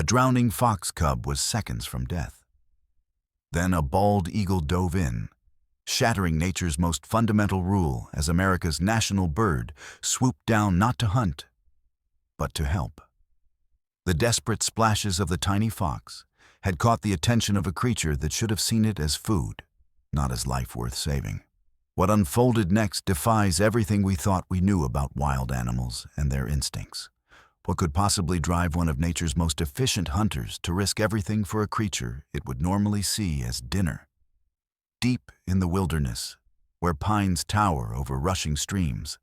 A drowning fox cub was seconds from death. Then a bald eagle dove in, shattering nature's most fundamental rule as America's national bird swooped down not to hunt, but to help. The desperate splashes of the tiny fox had caught the attention of a creature that should have seen it as food, not as life worth saving. What unfolded next defies everything we thought we knew about wild animals and their instincts. What could possibly drive one of nature's most efficient hunters to risk everything for a creature it would normally see as dinner? Deep in the wilderness, where pines tower over rushing streams,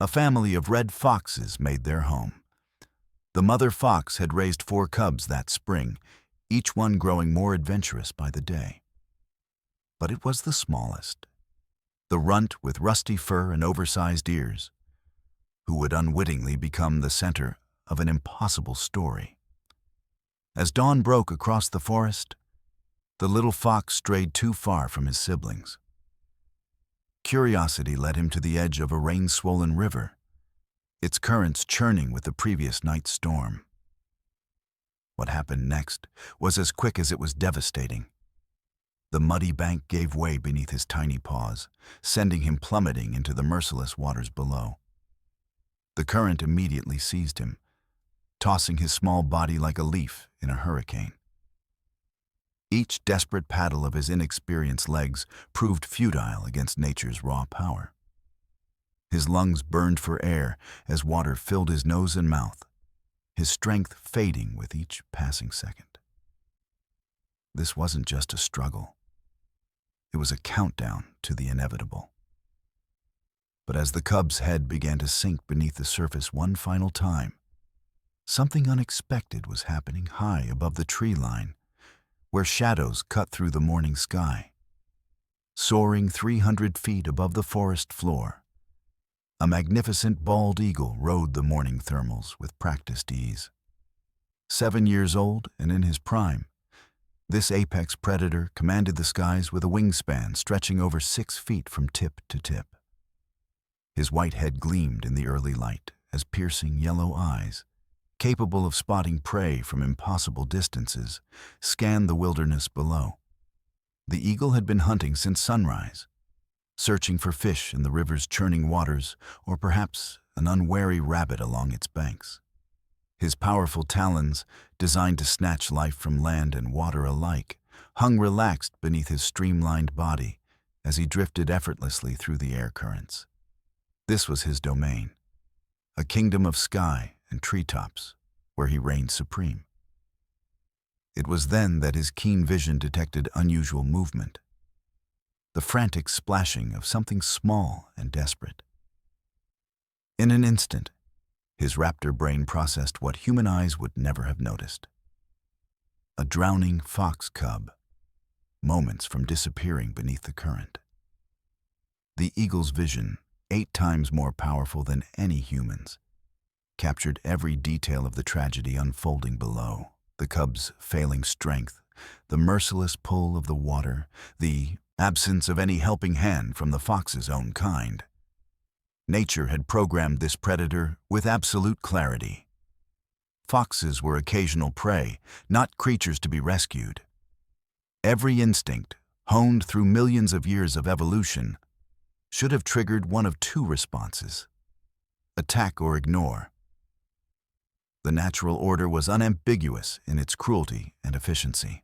a family of red foxes made their home. The mother fox had raised 4 cubs that spring, each one growing more adventurous by the day. But it was the smallest, the runt with rusty fur and oversized ears, who would unwittingly become the center of an impossible story. As dawn broke across the forest, the little fox strayed too far from his siblings. Curiosity led him to the edge of a rain-swollen river, its currents churning with the previous night's storm. What happened next was as quick as it was devastating. The muddy bank gave way beneath his tiny paws, sending him plummeting into the merciless waters below. The current immediately seized him, tossing his small body like a leaf in a hurricane. Each desperate paddle of his inexperienced legs proved futile against nature's raw power. His lungs burned for air as water filled his nose and mouth, his strength fading with each passing second. This wasn't just a struggle. It was a countdown to the inevitable. But as the cub's head began to sink beneath the surface one final time, something unexpected was happening high above the tree line, where shadows cut through the morning sky. Soaring 300 feet above the forest floor, a magnificent bald eagle rode the morning thermals with practiced ease. 7 years old and in his prime, this apex predator commanded the skies with a wingspan stretching over 6 feet from tip to tip. His white head gleamed in the early light as piercing yellow eyes, capable of spotting prey from impossible distances, scanned the wilderness below. The eagle had been hunting since sunrise, searching for fish in the river's churning waters or perhaps an unwary rabbit along its banks. His powerful talons, designed to snatch life from land and water alike, hung relaxed beneath his streamlined body as he drifted effortlessly through the air currents. This was his domain, a kingdom of sky and treetops where he reigned supreme. It was then that his keen vision detected unusual movement, the frantic splashing of something small and desperate. In an instant, his raptor brain processed what human eyes would never have noticed. A drowning fox cub, moments from disappearing beneath the current. The eagle's vision, 8 times more powerful than any human's, captured every detail of the tragedy unfolding below: the cub's failing strength, the merciless pull of the water, the absence of any helping hand from the fox's own kind. Nature had programmed this predator with absolute clarity. Foxes were occasional prey, not creatures to be rescued. Every instinct, honed through millions of years of evolution, should have triggered one of 2 responses: attack or ignore. The natural order was unambiguous in its cruelty and efficiency.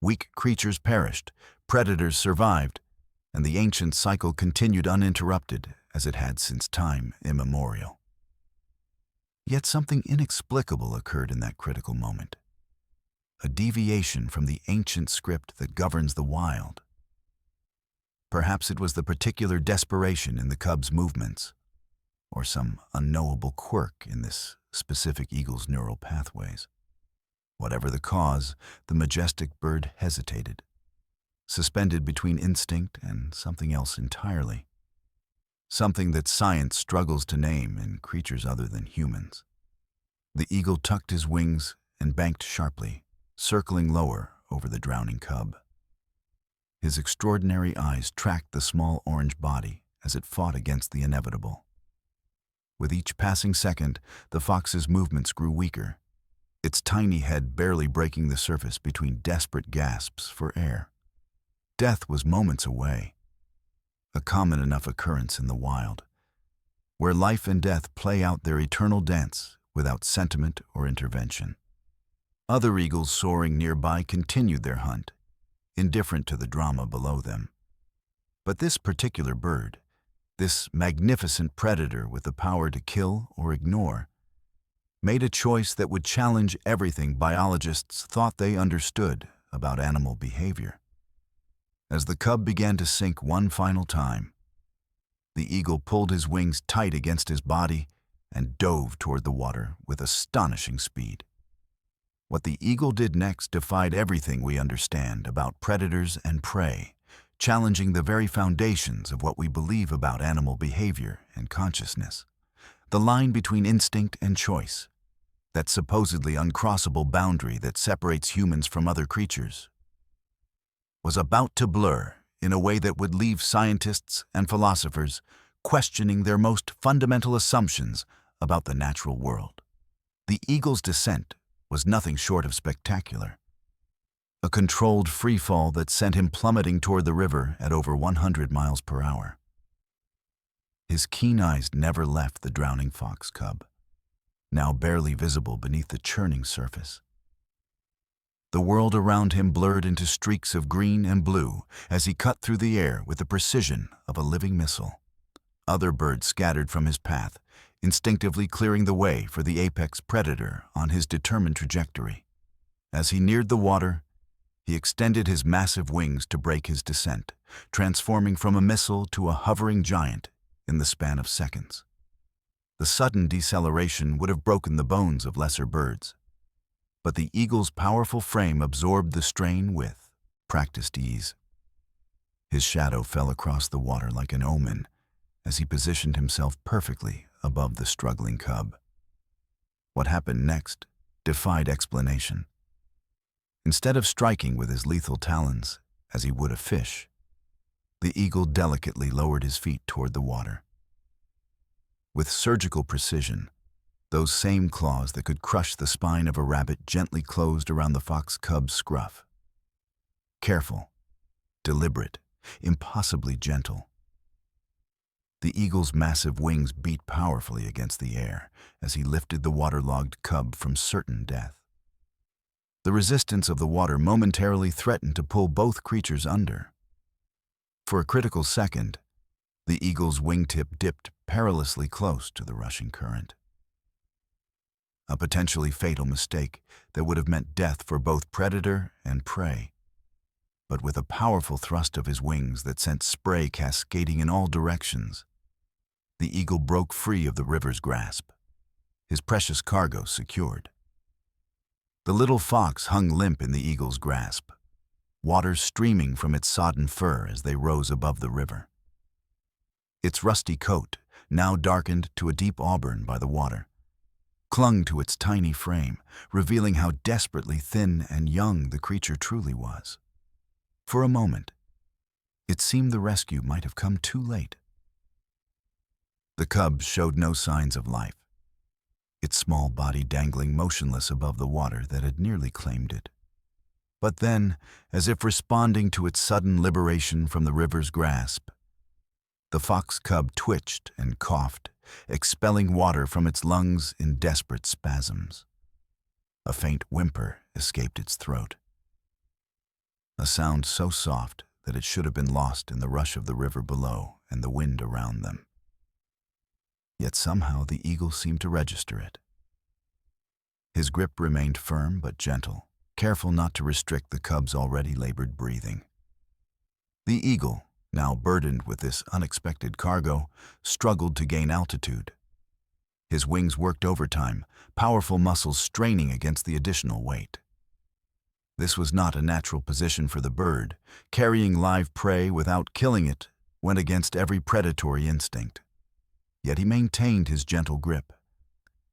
Weak creatures perished, predators survived, and the ancient cycle continued uninterrupted as it had since time immemorial. Yet something inexplicable occurred in that critical moment, a deviation from the ancient script that governs the wild. Perhaps it was the particular desperation in the cub's movements, or some unknowable quirk in this specific eagle's neural pathways. Whatever the cause, the majestic bird hesitated, suspended between instinct and something else entirely, something that science struggles to name in creatures other than humans. The eagle tucked his wings and banked sharply, circling lower over the drowning cub. His extraordinary eyes tracked the small orange body as it fought against the inevitable. With each passing second, the fox's movements grew weaker, its tiny head barely breaking the surface between desperate gasps for air. Death was moments away, a common enough occurrence in the wild, where life and death play out their eternal dance without sentiment or intervention. Other eagles soaring nearby continued their hunt, indifferent to the drama below them. But this particular bird, this magnificent predator with the power to kill or ignore, made a choice that would challenge everything biologists thought they understood about animal behavior. As the cub began to sink one final time, the eagle pulled his wings tight against his body and dove toward the water with astonishing speed. What the eagle did next defied everything we understand about predators and prey, challenging the very foundations of what we believe about animal behavior and consciousness. The line between instinct and choice, that supposedly uncrossable boundary that separates humans from other creatures, was about to blur in a way that would leave scientists and philosophers questioning their most fundamental assumptions about the natural world. The eagle's descent was nothing short of spectacular. A controlled freefall that sent him plummeting toward the river at over 100 miles per hour. His keen eyes never left the drowning fox cub, now barely visible beneath the churning surface. The world around him blurred into streaks of green and blue as he cut through the air with the precision of a living missile. Other birds scattered from his path, instinctively clearing the way for the apex predator on his determined trajectory. As he neared the water, he extended his massive wings to break his descent, transforming from a missile to a hovering giant in the span of seconds. The sudden deceleration would have broken the bones of lesser birds, but the eagle's powerful frame absorbed the strain with practiced ease. His shadow fell across the water like an omen as he positioned himself perfectly above the struggling cub. What happened next defied explanation. Instead of striking with his lethal talons, as he would a fish, the eagle delicately lowered his feet toward the water. With surgical precision, those same claws that could crush the spine of a rabbit gently closed around the fox cub's scruff. Careful, deliberate, impossibly gentle. The eagle's massive wings beat powerfully against the air as he lifted the waterlogged cub from certain death. The resistance of the water momentarily threatened to pull both creatures under. For a critical second, the eagle's wingtip dipped perilously close to the rushing current. A potentially fatal mistake that would have meant death for both predator and prey. But with a powerful thrust of his wings that sent spray cascading in all directions, the eagle broke free of the river's grasp, his precious cargo secured. The little fox hung limp in the eagle's grasp, water streaming from its sodden fur as they rose above the river. Its rusty coat, now darkened to a deep auburn by the water, clung to its tiny frame, revealing how desperately thin and young the creature truly was. For a moment, it seemed the rescue might have come too late. The cub showed no signs of life, its small body dangling motionless above the water that had nearly claimed it. But then, as if responding to its sudden liberation from the river's grasp, the fox cub twitched and coughed, expelling water from its lungs in desperate spasms. A faint whimper escaped its throat, a sound so soft that it should have been lost in the rush of the river below and the wind around them. Yet somehow the eagle seemed to register it. His grip remained firm but gentle, careful not to restrict the cub's already labored breathing. The eagle, now burdened with this unexpected cargo, struggled to gain altitude. His wings worked overtime, powerful muscles straining against the additional weight. This was not a natural position for the bird. Carrying live prey without killing it went against every predatory instinct. Yet he maintained his gentle grip,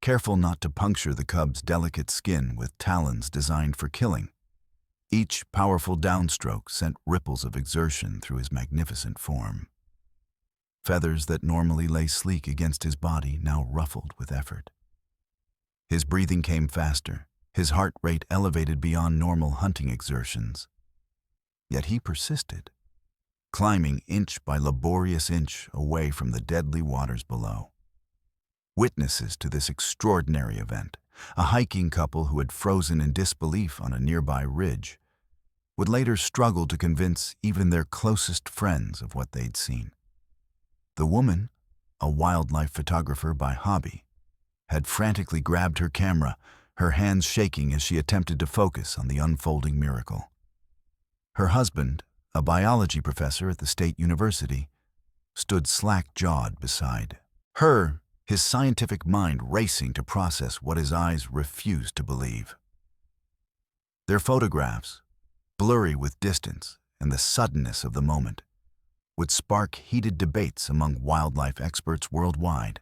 careful not to puncture the cub's delicate skin with talons designed for killing. Each powerful downstroke sent ripples of exertion through his magnificent form. Feathers that normally lay sleek against his body now ruffled with effort. His breathing came faster, his heart rate elevated beyond normal hunting exertions. Yet he persisted, climbing inch by laborious inch away from the deadly waters below. Witnesses to this extraordinary event, a hiking couple who had frozen in disbelief on a nearby ridge, would later struggle to convince even their closest friends of what they'd seen. The woman, a wildlife photographer by hobby, had frantically grabbed her camera, her hands shaking as she attempted to focus on the unfolding miracle. Her husband, a biology professor at the state university, stood slack-jawed beside her, his scientific mind racing to process what his eyes refused to believe. Their photographs, blurry with distance and the suddenness of the moment, would spark heated debates among wildlife experts worldwide.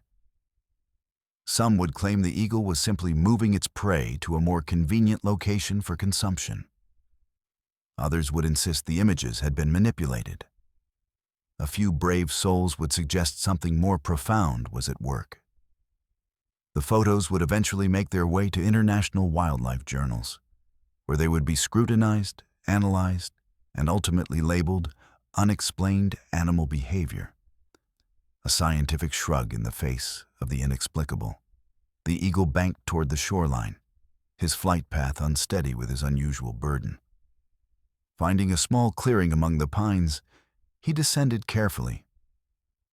Some would claim the eagle was simply moving its prey to a more convenient location for consumption. Others would insist the images had been manipulated. A few brave souls would suggest something more profound was at work. The photos would eventually make their way to international wildlife journals, where they would be scrutinized, analyzed, and ultimately labeled unexplained animal behavior. A scientific shrug in the face of the inexplicable. The eagle banked toward the shoreline, his flight path unsteady with his unusual burden. Finding a small clearing among the pines, he descended carefully,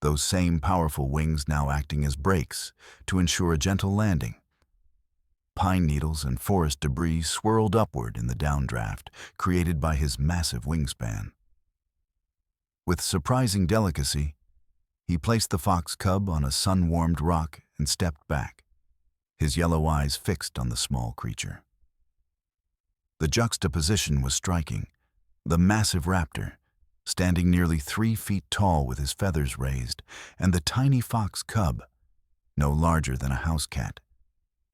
those same powerful wings now acting as brakes to ensure a gentle landing. Pine needles and forest debris swirled upward in the downdraft created by his massive wingspan. With surprising delicacy, he placed the fox cub on a sun-warmed rock and stepped back, his yellow eyes fixed on the small creature. The juxtaposition was striking. The massive raptor, standing nearly 3 feet tall with his feathers raised, and the tiny fox cub, no larger than a house cat,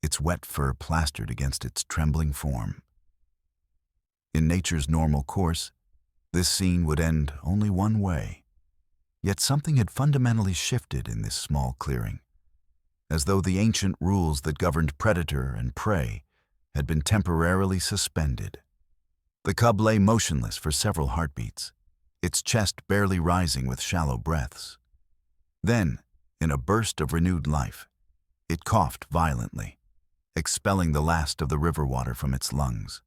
its wet fur plastered against its trembling form. In nature's normal course, this scene would end only one way. Yet something had fundamentally shifted in this small clearing, as though the ancient rules that governed predator and prey had been temporarily suspended. The cub lay motionless for several heartbeats, its chest barely rising with shallow breaths. Then, in a burst of renewed life, it coughed violently, expelling the last of the river water from its lungs.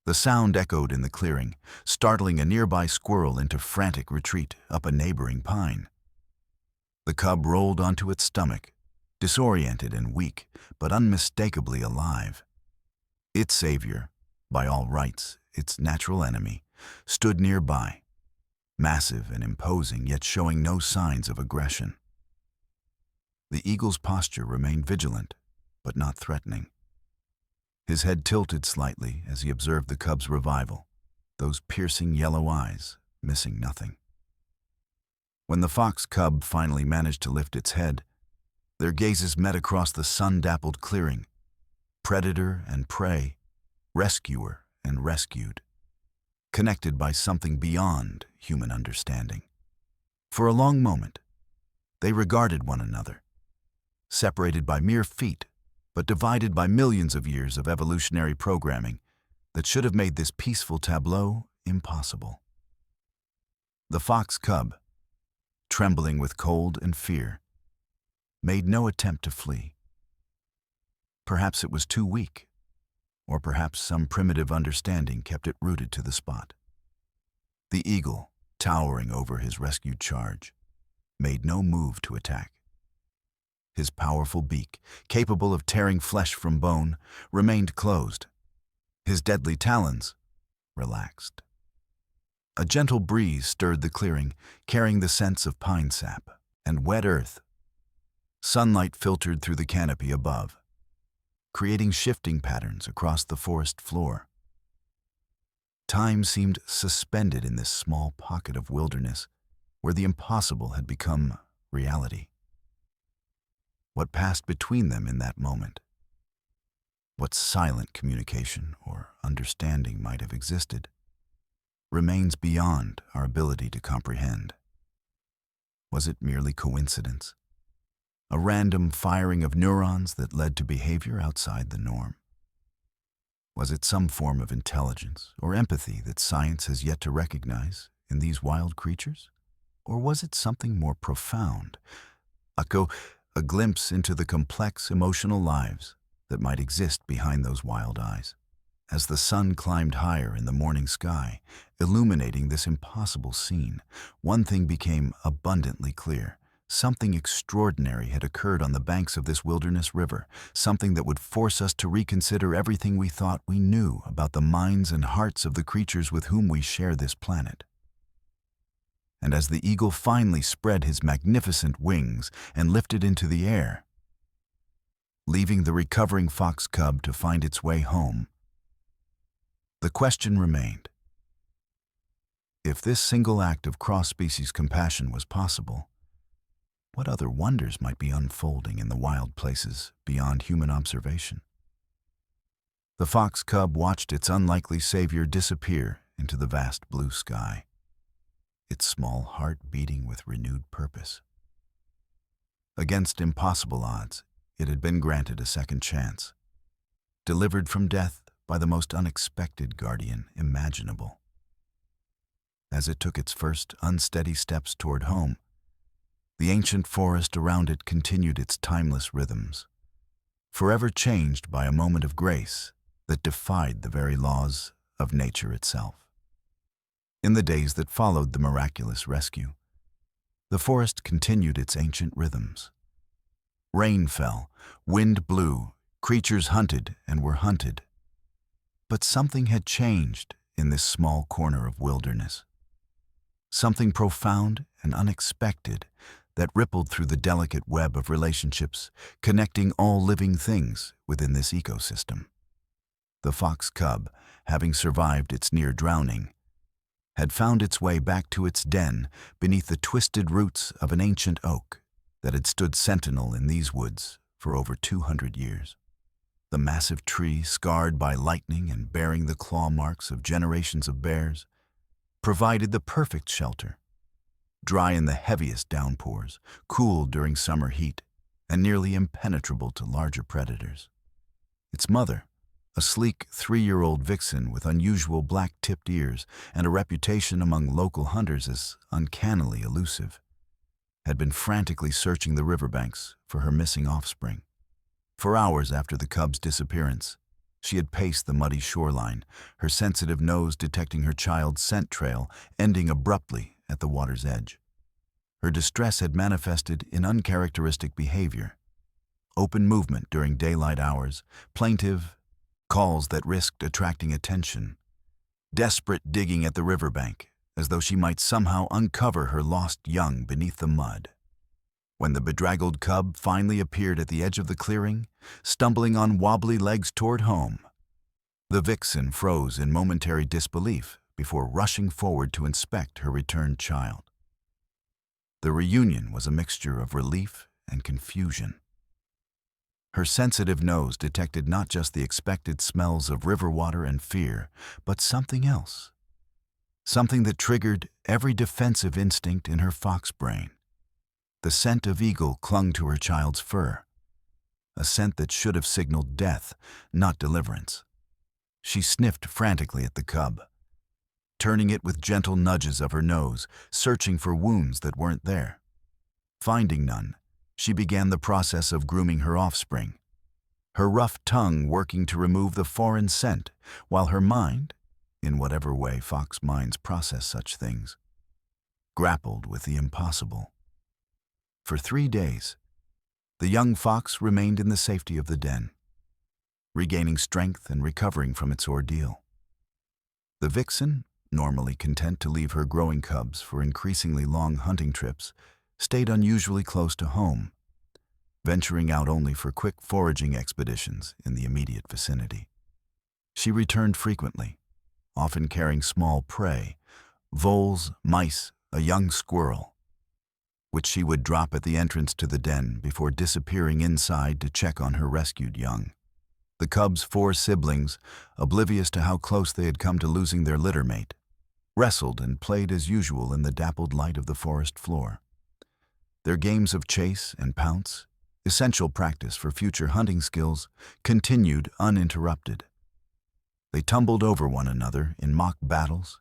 The sound echoed in the clearing, startling a nearby squirrel into frantic retreat up a neighboring pine. The cub rolled onto its stomach, disoriented and weak, but unmistakably alive. Its savior, by all rights, its natural enemy, stood nearby, massive and imposing, yet showing no signs of aggression. The eagle's posture remained vigilant, but not threatening. His head tilted slightly as he observed the cub's revival, those piercing yellow eyes missing nothing. When the fox cub finally managed to lift its head, their gazes met across the sun-dappled clearing, predator and prey, rescuer and rescued, connected by something beyond human understanding. For a long moment, they regarded one another, separated by mere feet, but divided by millions of years of evolutionary programming that should have made this peaceful tableau impossible. The fox cub, trembling with cold and fear, made no attempt to flee. Perhaps it was too weak, or perhaps some primitive understanding kept it rooted to the spot. The eagle, towering over his rescued charge, made no move to attack. His powerful beak, capable of tearing flesh from bone, remained closed. His deadly talons relaxed. A gentle breeze stirred the clearing, carrying the scents of pine sap and wet earth. Sunlight filtered through the canopy above, creating shifting patterns across the forest floor. Time seemed suspended in this small pocket of wilderness where the impossible had become reality. What passed between them in that moment? What silent communication or understanding might have existed remains beyond our ability to comprehend. Was it merely coincidence? A random firing of neurons that led to behavior outside the norm? Was it some form of intelligence or empathy that science has yet to recognize in these wild creatures? Or was it something more profound, a, go- a glimpse into the complex emotional lives that might exist behind those wild eyes? As the sun climbed higher in the morning sky, illuminating this impossible scene, one thing became abundantly clear. Something extraordinary had occurred on the banks of this wilderness river, something that would force us to reconsider everything we thought we knew about the minds and hearts of the creatures with whom we share this planet. And as the eagle finally spread his magnificent wings and lifted into the air, leaving the recovering fox cub to find its way home, the question remained: if this single act of cross-species compassion was possible, what other wonders might be unfolding in the wild places beyond human observation? The fox cub watched its unlikely savior disappear into the vast blue sky, its small heart beating with renewed purpose. Against impossible odds, it had been granted a second chance, delivered from death by the most unexpected guardian imaginable. As it took its first unsteady steps toward home, the ancient forest around it continued its timeless rhythms, forever changed by a moment of grace that defied the very laws of nature itself. In the days that followed the miraculous rescue, the forest continued its ancient rhythms. Rain fell, wind blew, creatures hunted and were hunted. But something had changed in this small corner of wilderness. Something profound and unexpected that rippled through the delicate web of relationships connecting all living things within this ecosystem. The fox cub, having survived its near drowning, had found its way back to its den beneath the twisted roots of an ancient oak that had stood sentinel in these woods for over 200 years. The massive tree, scarred by lightning and bearing the claw marks of generations of bears, provided the perfect shelter. Dry in the heaviest downpours, cool during summer heat, and nearly impenetrable to larger predators. Its mother, a sleek 3-year-old vixen with unusual black-tipped ears and a reputation among local hunters as uncannily elusive, had been frantically searching the riverbanks for her missing offspring. For hours after the cub's disappearance, she had paced the muddy shoreline, her sensitive nose detecting her child's scent trail ending abruptly at the water's edge. Her distress had manifested in uncharacteristic behavior: open movement during daylight hours, plaintive calls that risked attracting attention, desperate digging at the riverbank as though she might somehow uncover her lost young beneath the mud. When the bedraggled cub finally appeared at the edge of the clearing, stumbling on wobbly legs toward home, the vixen froze in momentary disbelief before rushing forward to inspect her returned child. The reunion was a mixture of relief and confusion. Her sensitive nose detected not just the expected smells of river water and fear, but something else. Something that triggered every defensive instinct in her fox brain. The scent of eagle clung to her child's fur, a scent that should have signaled death, not deliverance. She sniffed frantically at the cub, turning it with gentle nudges of her nose, searching for wounds that weren't there. Finding none, she began the process of grooming her offspring, her rough tongue working to remove the foreign scent, while her mind, in whatever way fox minds process such things, grappled with the impossible. For 3 days, the young fox remained in the safety of the den, regaining strength and recovering from its ordeal. The vixen, normally content to leave her growing cubs for increasingly long hunting trips, stayed unusually close to home, venturing out only for quick foraging expeditions in the immediate vicinity. She returned frequently, often carrying small prey, voles, mice, a young squirrel, which she would drop at the entrance to the den before disappearing inside to check on her rescued young. The cubs' 4 siblings, oblivious to how close they had come to losing their litter mate, wrestled and played as usual in the dappled light of the forest floor. Their games of chase and pounce, essential practice for future hunting skills, continued uninterrupted. They tumbled over one another in mock battles,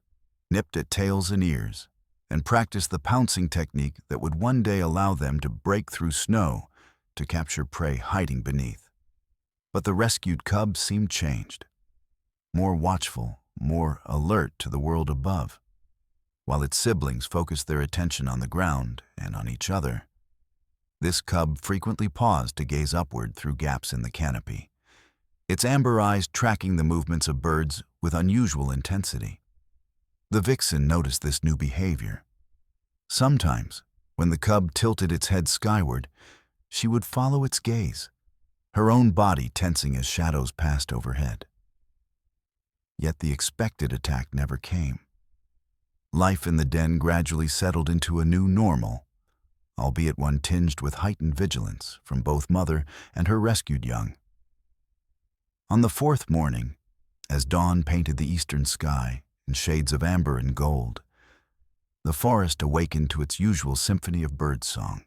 nipped at tails and ears, and practiced the pouncing technique that would one day allow them to break through snow to capture prey hiding beneath. But the rescued cub seemed changed, more watchful, more alert to the world above. While its siblings focused their attention on the ground and on each other, this cub frequently paused to gaze upward through gaps in the canopy, its amber eyes tracking the movements of birds with unusual intensity. The vixen noticed this new behavior. Sometimes, when the cub tilted its head skyward, she would follow its gaze, her own body tensing as shadows passed overhead. Yet the expected attack never came. Life in the den gradually settled into a new normal, albeit one tinged with heightened vigilance from both mother and her rescued young. On the fourth morning, as dawn painted the eastern sky in shades of amber and gold, the forest awakened to its usual symphony of birdsong.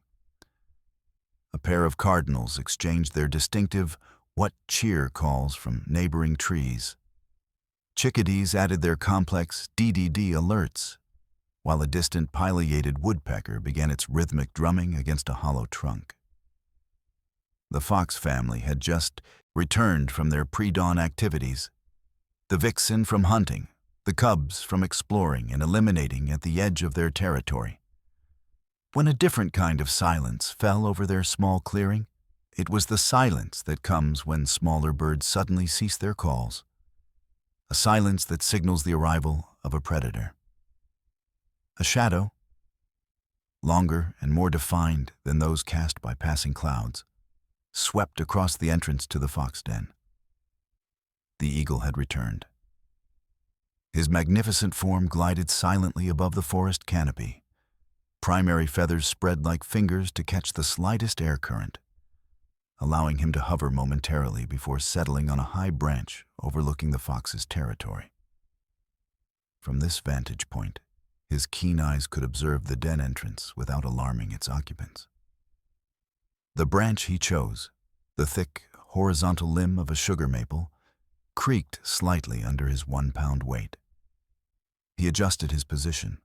A pair of cardinals exchanged their distinctive "what cheer" calls from neighboring trees. Chickadees added their complex DDD alerts, while a distant pileated woodpecker began its rhythmic drumming against a hollow trunk. The fox family had just returned from their pre-dawn activities, the vixen from hunting, the cubs from exploring and eliminating at the edge of their territory. When a different kind of silence fell over their small clearing, it was the silence that comes when smaller birds suddenly cease their calls, a silence that signals the arrival of a predator. A shadow, longer and more defined than those cast by passing clouds, swept across the entrance to the fox den. The eagle had returned. His magnificent form glided silently above the forest canopy, primary feathers spread like fingers to catch the slightest air current, allowing him to hover momentarily before settling on a high branch overlooking the fox's territory. From this vantage point, his keen eyes could observe the den entrance without alarming its occupants. The branch he chose, the thick, horizontal limb of a sugar maple, creaked slightly under his 1-pound weight. He adjusted his position,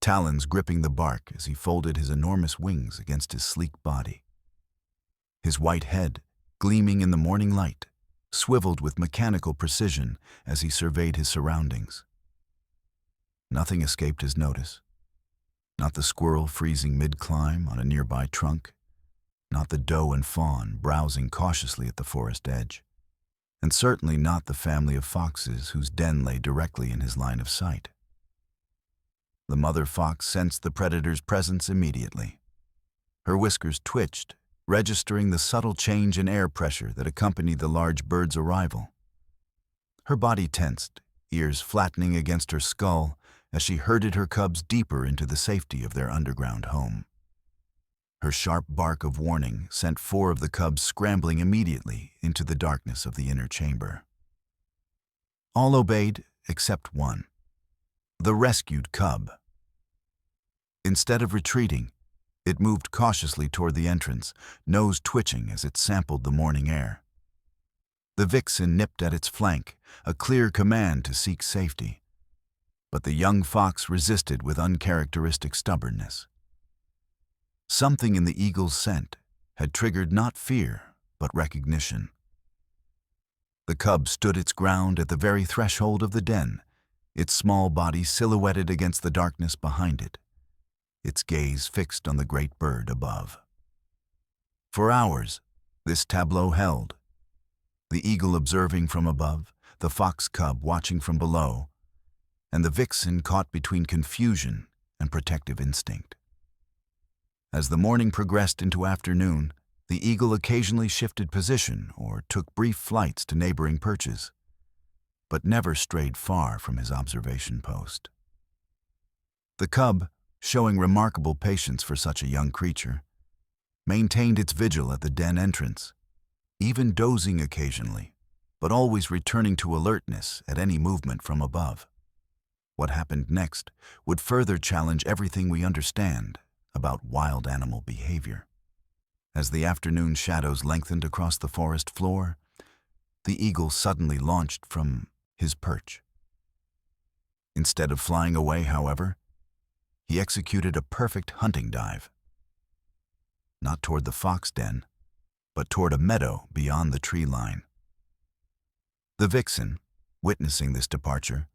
talons gripping the bark as he folded his enormous wings against his sleek body. His white head, gleaming in the morning light, swiveled with mechanical precision as he surveyed his surroundings. Nothing escaped his notice. Not the squirrel freezing mid-climb on a nearby trunk, not the doe and fawn browsing cautiously at the forest edge, and certainly not the family of foxes whose den lay directly in his line of sight. The mother fox sensed the predator's presence immediately. Her whiskers twitched, registering the subtle change in air pressure that accompanied the large bird's arrival. Her body tensed, ears flattening against her skull as she herded her cubs deeper into the safety of their underground home. Her sharp bark of warning sent 4 of the cubs scrambling immediately into the darkness of the inner chamber. All obeyed except one, the rescued cub. Instead of retreating, it moved cautiously toward the entrance, nose twitching as it sampled the morning air. The vixen nipped at its flank, a clear command to seek safety. But the young fox resisted with uncharacteristic stubbornness. Something in the eagle's scent had triggered not fear, but recognition. The cub stood its ground at the very threshold of the den, its small body silhouetted against the darkness behind it, its gaze fixed on the great bird above. For hours, this tableau held, the eagle observing from above, the fox cub watching from below, and the vixen caught between confusion and protective instinct. As the morning progressed into afternoon, the eagle occasionally shifted position or took brief flights to neighboring perches, but never strayed far from his observation post. The cub, showing remarkable patience for such a young creature, maintained its vigil at the den entrance, even dozing occasionally, but always returning to alertness at any movement from above. What happened next would further challenge everything we understand about wild animal behavior. As the afternoon shadows lengthened across the forest floor, the eagle suddenly launched from his perch. Instead of flying away, however, he executed a perfect hunting dive. Not toward the fox den, but toward a meadow beyond the tree line. The vixen, witnessing this departure,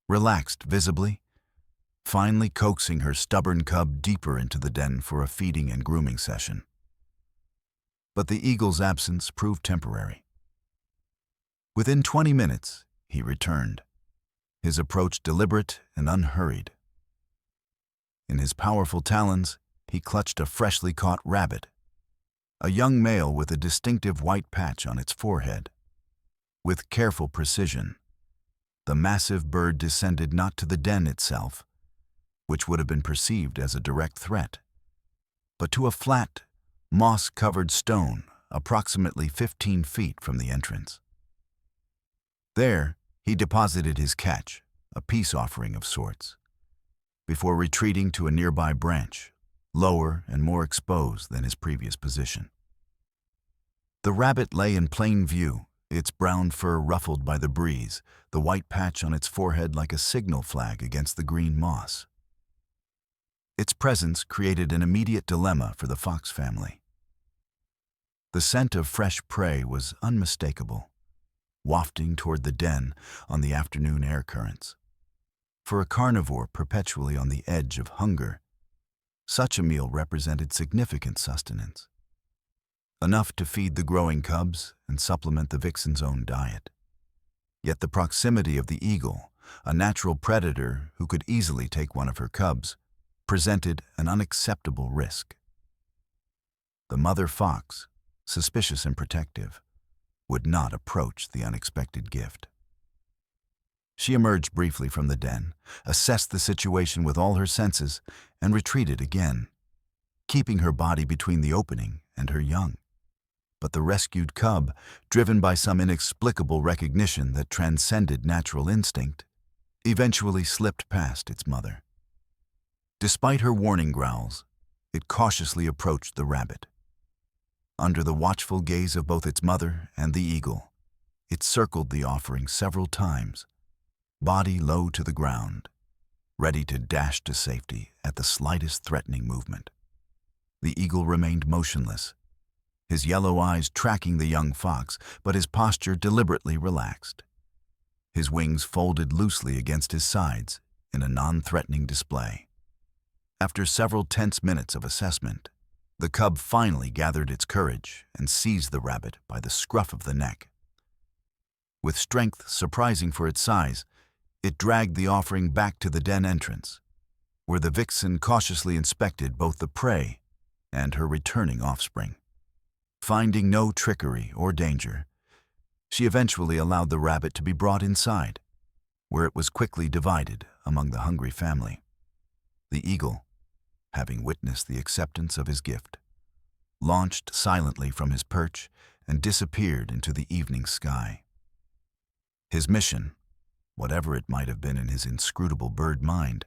relaxed visibly, finally coaxing her stubborn cub deeper into the den for a feeding and grooming session. But the eagle's absence proved temporary. Within 20 minutes, he returned, his approach deliberate and unhurried. In his powerful talons, he clutched a freshly caught rabbit, a young male with a distinctive white patch on its forehead. With careful precision, the massive bird descended not to the den itself, which would have been perceived as a direct threat, but to a flat, moss-covered stone approximately 15 feet from the entrance. There, he deposited his catch, a peace offering of sorts, before retreating to a nearby branch, lower and more exposed than his previous position. The rabbit lay in plain view, its brown fur ruffled by the breeze, the white patch on its forehead like a signal flag against the green moss. Its presence created an immediate dilemma for the fox family. The scent of fresh prey was unmistakable, wafting toward the den on the afternoon air currents. For a carnivore perpetually on the edge of hunger, such a meal represented significant sustenance, enough to feed the growing cubs and supplement the vixen's own diet. Yet the proximity of the eagle, a natural predator who could easily take one of her cubs, presented an unacceptable risk. The mother fox, suspicious and protective, would not approach the unexpected gift. She emerged briefly from the den, assessed the situation with all her senses, and retreated again, keeping her body between the opening and her young. But the rescued cub, driven by some inexplicable recognition that transcended natural instinct, eventually slipped past its mother. Despite her warning growls, it cautiously approached the rabbit. Under the watchful gaze of both its mother and the eagle, it circled the offering several times, body low to the ground, ready to dash to safety at the slightest threatening movement. The eagle remained motionless, his yellow eyes tracking the young fox, but his posture deliberately relaxed. His wings folded loosely against his sides in a non-threatening display. After several tense minutes of assessment, the cub finally gathered its courage and seized the rabbit by the scruff of the neck. With strength surprising for its size, it dragged the offering back to the den entrance, where the vixen cautiously inspected both the prey and her returning offspring. Finding no trickery or danger, she eventually allowed the rabbit to be brought inside, where it was quickly divided among the hungry family. The eagle, having witnessed the acceptance of his gift, launched silently from his perch and disappeared into the evening sky. His mission, whatever it might have been in his inscrutable bird mind,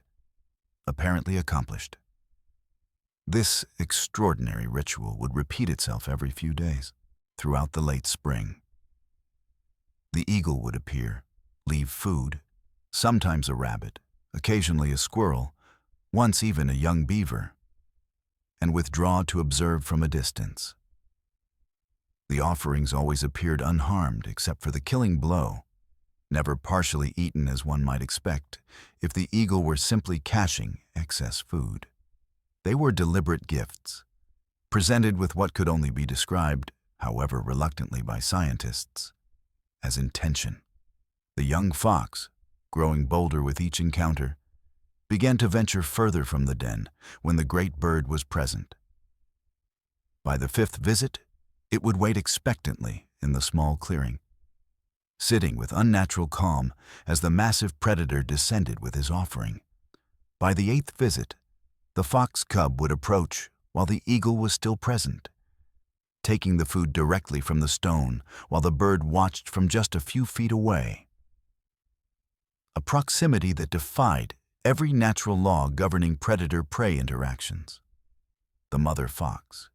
apparently accomplished. This extraordinary ritual would repeat itself every few days, throughout the late spring. The eagle would appear, leave food, sometimes a rabbit, occasionally a squirrel, once even a young beaver, and withdraw to observe from a distance. The offerings always appeared unharmed except for the killing blow, never partially eaten as one might expect if the eagle were simply caching excess food. They were deliberate gifts, presented with what could only be described, however reluctantly by scientists, as intention. The young fox, growing bolder with each encounter, began to venture further from the den when the great bird was present. By the fifth visit, it would wait expectantly in the small clearing, sitting with unnatural calm as the massive predator descended with his offering. By the eighth visit, the fox cub would approach while the eagle was still present, taking the food directly from the stone while the bird watched from just a few feet away. A proximity that defied every natural law governing predator-prey interactions. The mother fox,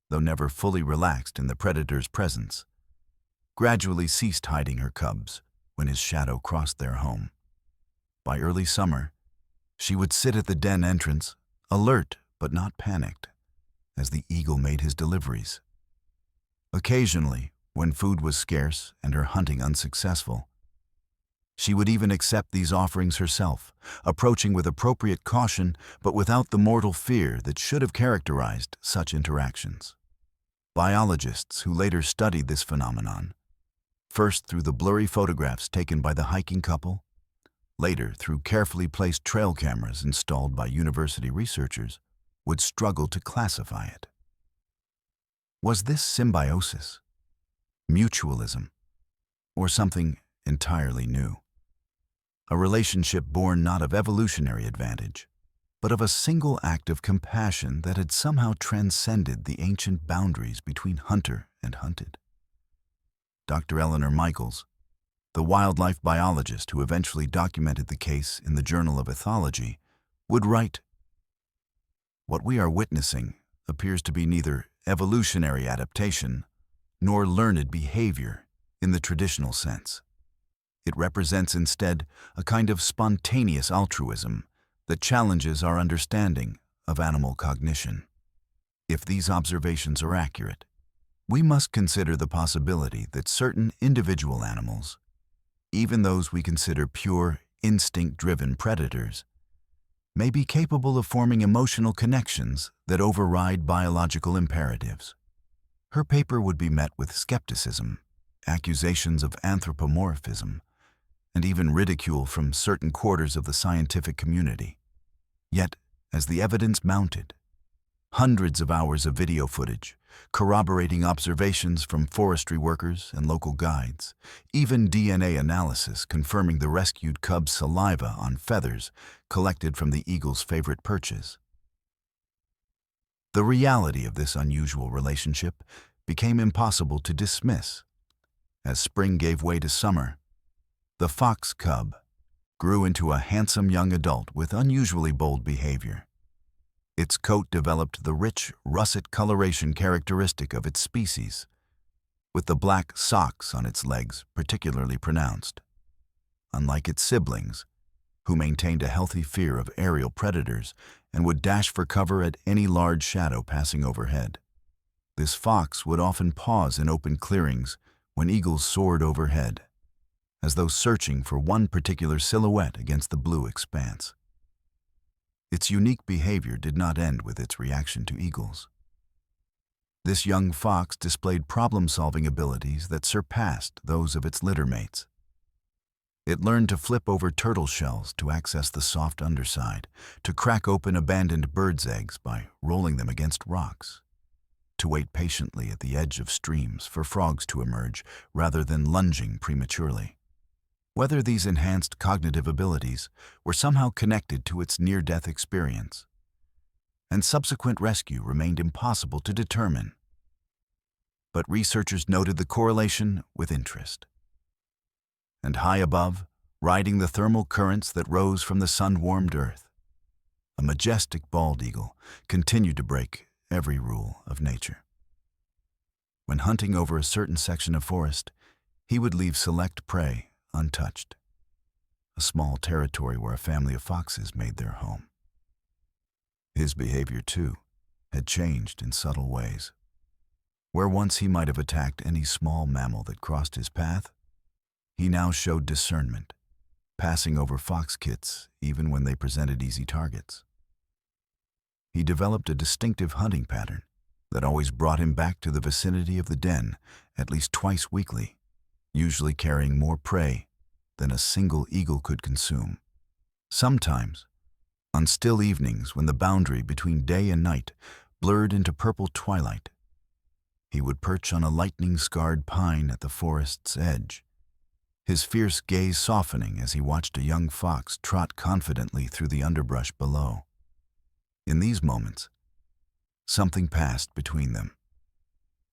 though never fully relaxed in the predator's presence, gradually ceased hiding her cubs, when his shadow crossed their home. By early summer, she would sit at the den entrance, alert but not panicked, as the eagle made his deliveries. Occasionally, when food was scarce and her hunting unsuccessful, she would even accept these offerings herself, approaching with appropriate caution but without the mortal fear that should have characterized such interactions. Biologists who later studied this phenomenon, first through the blurry photographs taken by the hiking couple, later through carefully placed trail cameras installed by university researchers, would struggle to classify it. Was this symbiosis, mutualism, or something entirely new? A relationship born not of evolutionary advantage, but of a single act of compassion that had somehow transcended the ancient boundaries between hunter and hunted. Dr. Eleanor Michaels, the wildlife biologist who eventually documented the case in the Journal of Ethology, would write, "What we are witnessing appears to be neither evolutionary adaptation nor learned behavior in the traditional sense. It represents instead a kind of spontaneous altruism that challenges our understanding of animal cognition. If these observations are accurate, we must consider the possibility that certain individual animals, even those we consider pure, instinct-driven predators, may be capable of forming emotional connections that override biological imperatives." Her paper would be met with skepticism, accusations of anthropomorphism, and even ridicule from certain quarters of the scientific community. Yet, as the evidence mounted, hundreds of hours of video footage, corroborating observations from forestry workers and local guides, even DNA analysis confirming the rescued cub's saliva on feathers collected from the eagle's favorite perches. The reality of this unusual relationship became impossible to dismiss. As spring gave way to summer, the fox cub grew into a handsome young adult with unusually bold behavior. Its coat developed the rich, russet coloration characteristic of its species, with the black socks on its legs particularly pronounced. Unlike its siblings, who maintained a healthy fear of aerial predators and would dash for cover at any large shadow passing overhead, this fox would often pause in open clearings when eagles soared overhead, as though searching for one particular silhouette against the blue expanse. Its unique behavior did not end with its reaction to eagles. This young fox displayed problem-solving abilities that surpassed those of its littermates. It learned to flip over turtle shells to access the soft underside, to crack open abandoned birds' eggs by rolling them against rocks, to wait patiently at the edge of streams for frogs to emerge rather than lunging prematurely. Whether these enhanced cognitive abilities were somehow connected to its near-death experience and subsequent rescue remained impossible to determine. But researchers noted the correlation with interest. And high above, riding the thermal currents that rose from the sun-warmed earth, a majestic bald eagle continued to break every rule of nature. When hunting over a certain section of forest, he would leave select prey untouched, a small territory where a family of foxes made their home. His behavior, too, had changed in subtle ways. Where once he might have attacked any small mammal that crossed his path, he now showed discernment, passing over fox kits even when they presented easy targets. He developed a distinctive hunting pattern that always brought him back to the vicinity of the den at least twice weekly, usually carrying more prey than a single eagle could consume. Sometimes, on still evenings when the boundary between day and night blurred into purple twilight, he would perch on a lightning-scarred pine at the forest's edge, his fierce gaze softening as he watched a young fox trot confidently through the underbrush below. In these moments, something passed between them.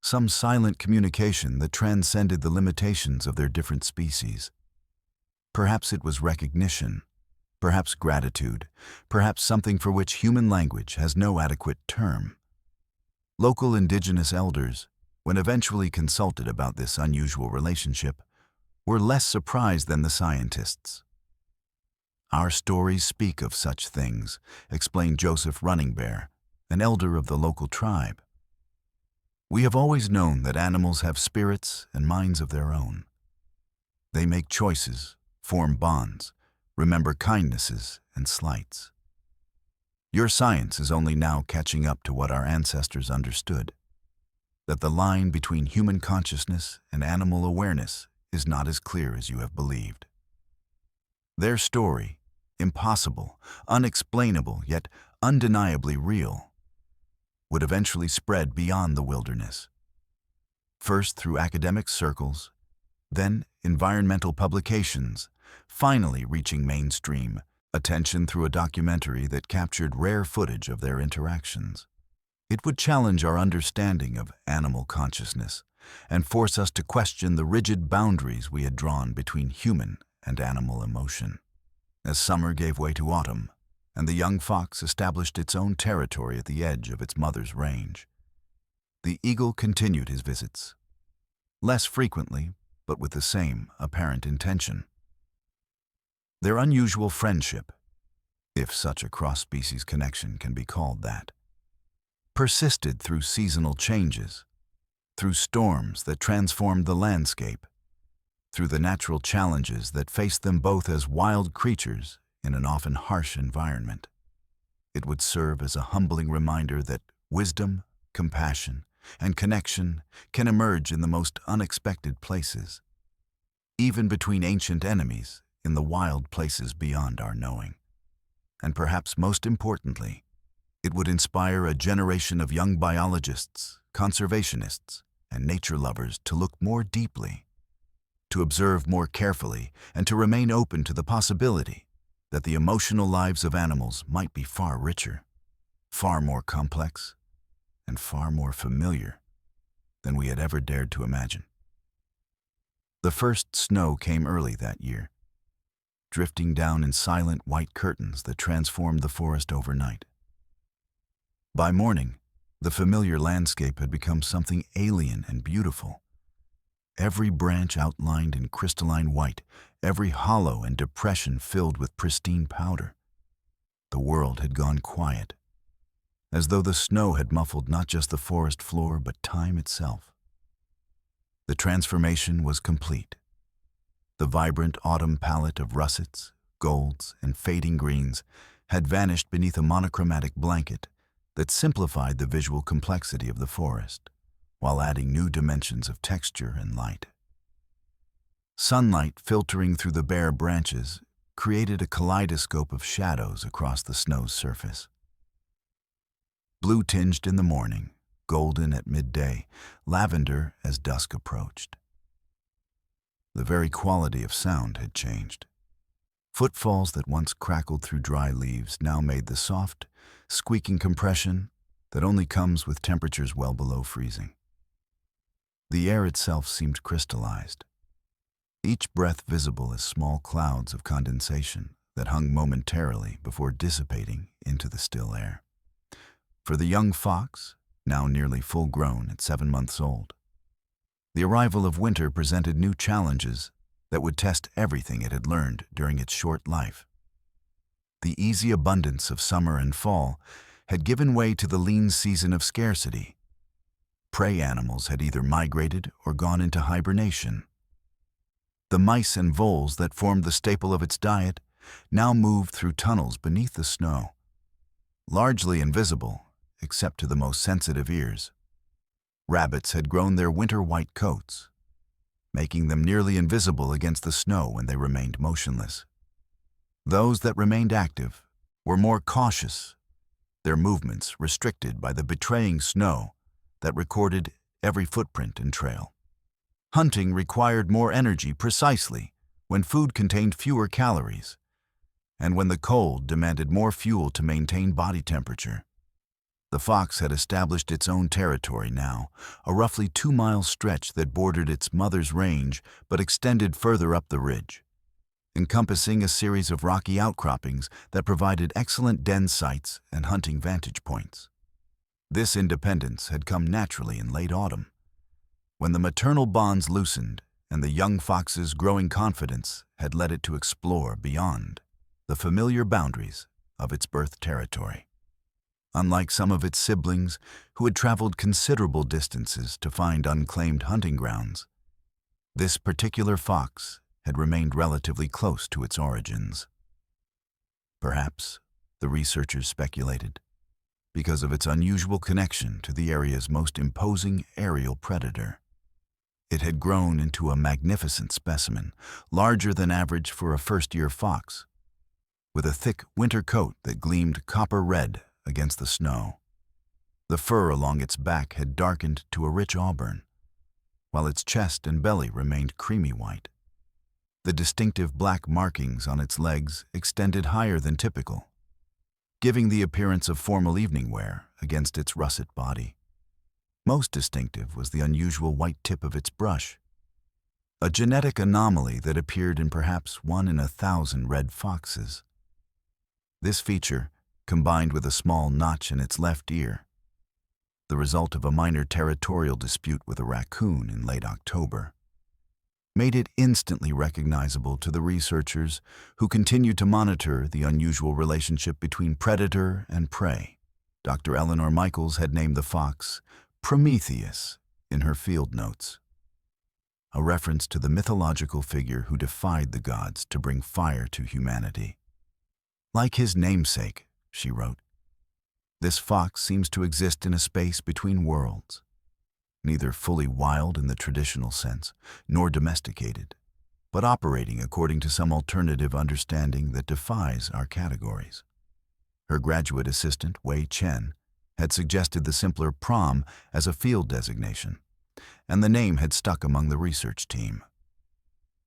Some silent communication that transcended the limitations of their different species. Perhaps it was recognition, perhaps gratitude, perhaps something for which human language has no adequate term. Local indigenous elders, when eventually consulted about this unusual relationship, were less surprised than the scientists. "Our stories speak of such things," explained Joseph Running Bear, an elder of the local tribe. "We have always known that animals have spirits and minds of their own. They make choices, form bonds, remember kindnesses and slights. Your science is only now catching up to what our ancestors understood, that the line between human consciousness and animal awareness is not as clear as you have believed." Their story, impossible, unexplainable, yet undeniably real, would eventually spread beyond the wilderness. First through academic circles, then environmental publications, finally reaching mainstream attention through a documentary that captured rare footage of their interactions. It would challenge our understanding of animal consciousness and force us to question the rigid boundaries we had drawn between human and animal emotion. As summer gave way to autumn, and the young fox established its own territory at the edge of its mother's range, the eagle continued his visits, less frequently, but with the same apparent intention. Their unusual friendship, if such a cross-species connection can be called that, persisted through seasonal changes, through storms that transformed the landscape, through the natural challenges that faced them both as wild creatures in an often harsh environment. It would serve as a humbling reminder that wisdom, compassion, and connection can emerge in the most unexpected places, even between ancient enemies in the wild places beyond our knowing. And perhaps most importantly, it would inspire a generation of young biologists, conservationists, and nature lovers to look more deeply, to observe more carefully, and to remain open to the possibility that the emotional lives of animals might be far richer, far more complex, and far more familiar than we had ever dared to imagine. The first snow came early that year, drifting down in silent white curtains that transformed the forest overnight. By morning, the familiar landscape had become something alien and beautiful. Every branch outlined in crystalline white, every hollow and depression filled with pristine powder. The world had gone quiet, as though the snow had muffled not just the forest floor, but time itself. The transformation was complete. The vibrant autumn palette of russets, golds, and fading greens had vanished beneath a monochromatic blanket that simplified the visual complexity of the forest, while adding new dimensions of texture and light. Sunlight filtering through the bare branches created a kaleidoscope of shadows across the snow's surface. Blue-tinged in the morning, golden at midday, lavender as dusk approached. The very quality of sound had changed. Footfalls that once crackled through dry leaves now made the soft, squeaking compression that only comes with temperatures well below freezing. The air itself seemed crystallized, each breath visible as small clouds of condensation that hung momentarily before dissipating into the still air. For the young fox, now nearly full-grown at 7 months old, the arrival of winter presented new challenges that would test everything it had learned during its short life. The easy abundance of summer and fall had given way to the lean season of scarcity. Prey animals had either migrated or gone into hibernation. The mice and voles that formed the staple of its diet now moved through tunnels beneath the snow, largely invisible except to the most sensitive ears. Rabbits had grown their winter-white coats, making them nearly invisible against the snow when they remained motionless. Those that remained active were more cautious, their movements restricted by the betraying snow that recorded every footprint and trail. Hunting required more energy precisely when food contained fewer calories, and when the cold demanded more fuel to maintain body temperature. The fox had established its own territory now, a roughly 2-mile stretch that bordered its mother's range but extended further up the ridge, encompassing a series of rocky outcroppings that provided excellent den sites and hunting vantage points. This independence had come naturally in late autumn, when the maternal bonds loosened and the young fox's growing confidence had led it to explore beyond the familiar boundaries of its birth territory. Unlike some of its siblings who had traveled considerable distances to find unclaimed hunting grounds, this particular fox had remained relatively close to its origins. Perhaps, the researchers speculated, because of its unusual connection to the area's most imposing aerial predator. It had grown into a magnificent specimen, larger than average for a first-year fox, with a thick winter coat that gleamed copper red against the snow. The fur along its back had darkened to a rich auburn, while its chest and belly remained creamy white. The distinctive black markings on its legs extended higher than typical, giving the appearance of formal evening wear against its russet body. Most distinctive was the unusual white tip of its brush, a genetic anomaly that appeared in perhaps 1 in 1,000 red foxes. This feature, combined with a small notch in its left ear, the result of a minor territorial dispute with a raccoon in late October, made it instantly recognizable to the researchers who continued to monitor the unusual relationship between predator and prey. Dr. Eleanor Michaels had named the fox Prometheus in her field notes, a reference to the mythological figure who defied the gods to bring fire to humanity. Like his namesake, she wrote, this fox seems to exist in a space between worlds, neither fully wild in the traditional sense, nor domesticated, but operating according to some alternative understanding that defies our categories. Her graduate assistant, Wei Chen, had suggested the simpler Prom as a field designation, and the name had stuck among the research team.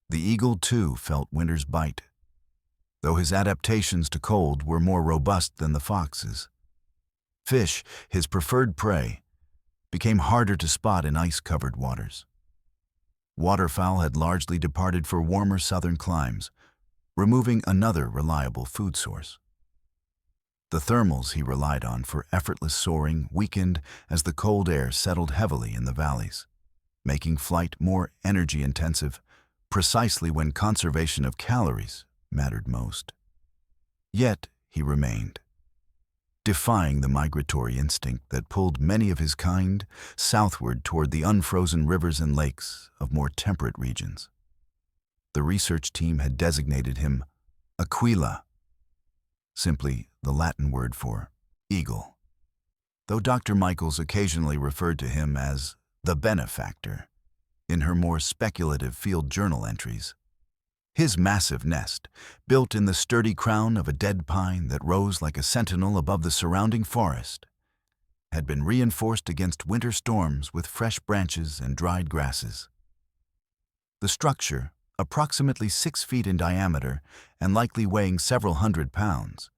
The eagle, too, felt winter's bite, though his adaptations to cold were more robust than the fox's. Fish, his preferred prey, became harder to spot in ice-covered waters. Waterfowl had largely departed for warmer southern climes, removing another reliable food source. The thermals he relied on for effortless soaring weakened as the cold air settled heavily in the valleys, making flight more energy-intensive precisely when conservation of calories mattered most. Yet he remained, defying the migratory instinct that pulled many of his kind southward toward the unfrozen rivers and lakes of more temperate regions. The research team had designated him Aquila, simply the Latin word for eagle, though Dr. Michaels occasionally referred to him as the benefactor in her more speculative field journal entries. His massive nest, built in the sturdy crown of a dead pine that rose like a sentinel above the surrounding forest, had been reinforced against winter storms with fresh branches and dried grasses. The structure, approximately 6 feet in diameter and likely weighing several hundred pounds,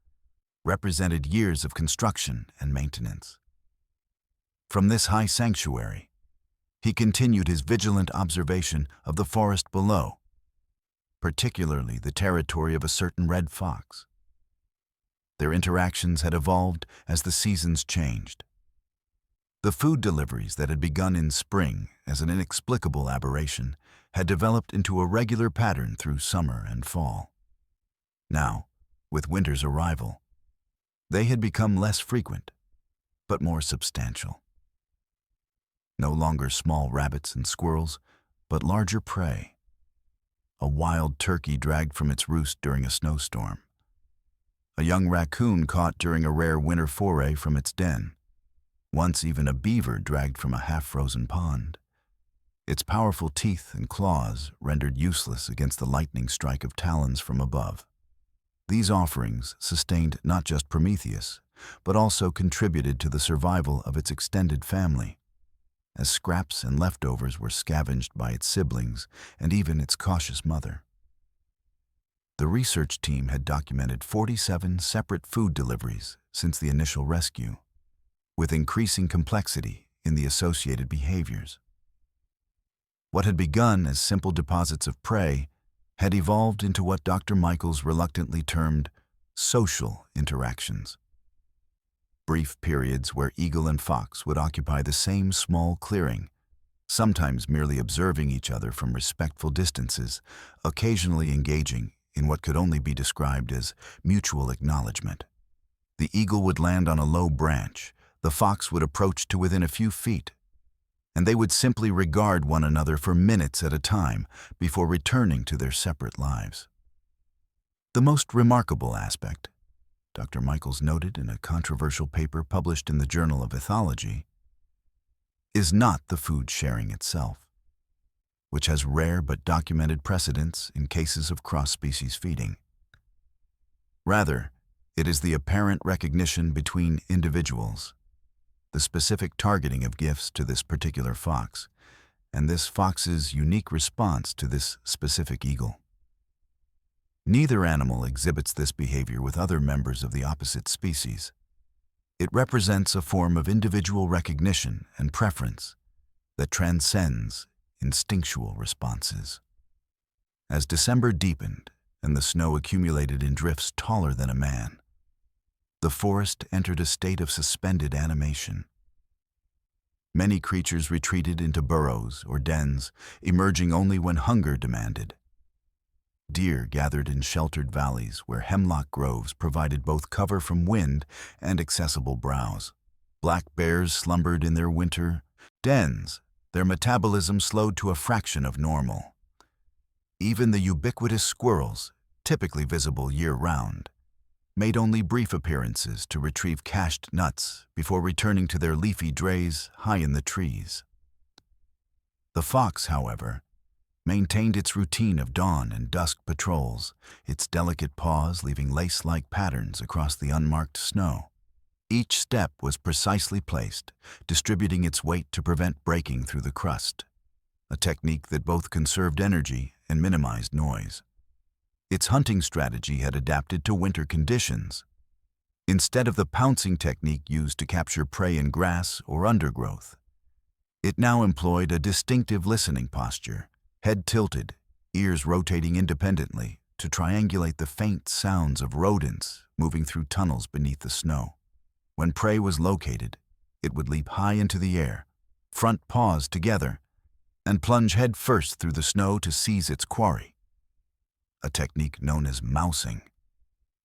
represented years of construction and maintenance. From this high sanctuary, he continued his vigilant observation of the forest below, particularly the territory of a certain red fox. Their interactions had evolved as the seasons changed. The food deliveries that had begun in spring as an inexplicable aberration had developed into a regular pattern through summer and fall. Now, with winter's arrival, they had become less frequent, but more substantial. No longer small rabbits and squirrels, but larger prey. A wild turkey dragged from its roost during a snowstorm. A young raccoon caught during a rare winter foray from its den. Once even a beaver dragged from a half-frozen pond, its powerful teeth and claws rendered useless against the lightning strike of talons from above. These offerings sustained not just Prometheus, but also contributed to the survival of its extended family, as scraps and leftovers were scavenged by its siblings and even its cautious mother. The research team had documented 47 separate food deliveries since the initial rescue, with increasing complexity in the associated behaviors. What had begun as simple deposits of prey had evolved into what Dr. Michaels reluctantly termed social interactions. Brief periods where eagle and fox would occupy the same small clearing, sometimes merely observing each other from respectful distances, occasionally engaging in what could only be described as mutual acknowledgement. The eagle would land on a low branch, the fox would approach to within a few feet, and they would simply regard one another for minutes at a time before returning to their separate lives. The most remarkable aspect, Dr. Michaels noted in a controversial paper published in the Journal of Ethology, is not the food sharing itself, which has rare but documented precedents in cases of cross-species feeding. Rather, it is the apparent recognition between individuals, the specific targeting of gifts to this particular fox, and this fox's unique response to this specific eagle. Neither animal exhibits this behavior with other members of the opposite species. It represents a form of individual recognition and preference that transcends instinctual responses. As December deepened and the snow accumulated in drifts taller than a man, the forest entered a state of suspended animation. Many creatures retreated into burrows or dens, emerging only when hunger demanded. Deer gathered in sheltered valleys where hemlock groves provided both cover from wind and accessible browse. Black bears slumbered in their winter dens, their metabolism slowed to a fraction of normal. Even the ubiquitous squirrels, typically visible year-round, made only brief appearances to retrieve cached nuts before returning to their leafy drays high in the trees. The fox, however, maintained its routine of dawn and dusk patrols, its delicate paws leaving lace-like patterns across the unmarked snow. Each step was precisely placed, distributing its weight to prevent breaking through the crust, a technique that both conserved energy and minimized noise. Its hunting strategy had adapted to winter conditions. Instead of the pouncing technique used to capture prey in grass or undergrowth, it now employed a distinctive listening posture, head tilted, ears rotating independently to triangulate the faint sounds of rodents moving through tunnels beneath the snow. When prey was located, it would leap high into the air, front paws together, and plunge head first through the snow to seize its quarry, a technique known as mousing,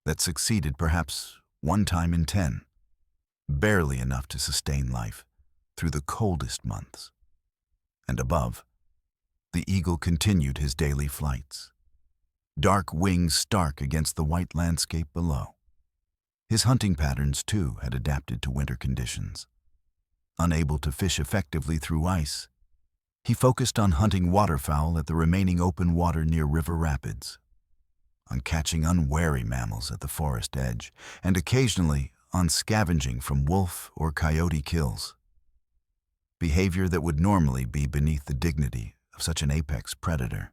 that succeeded perhaps one time in 10, barely enough to sustain life through the coldest months. And above, the eagle continued his daily flights, dark wings stark against the white landscape below. His hunting patterns, too, had adapted to winter conditions. Unable to fish effectively through ice, he focused on hunting waterfowl at the remaining open water near river rapids, on catching unwary mammals at the forest edge, and occasionally on scavenging from wolf or coyote kills, behavior that would normally be beneath the dignity of such an apex predator,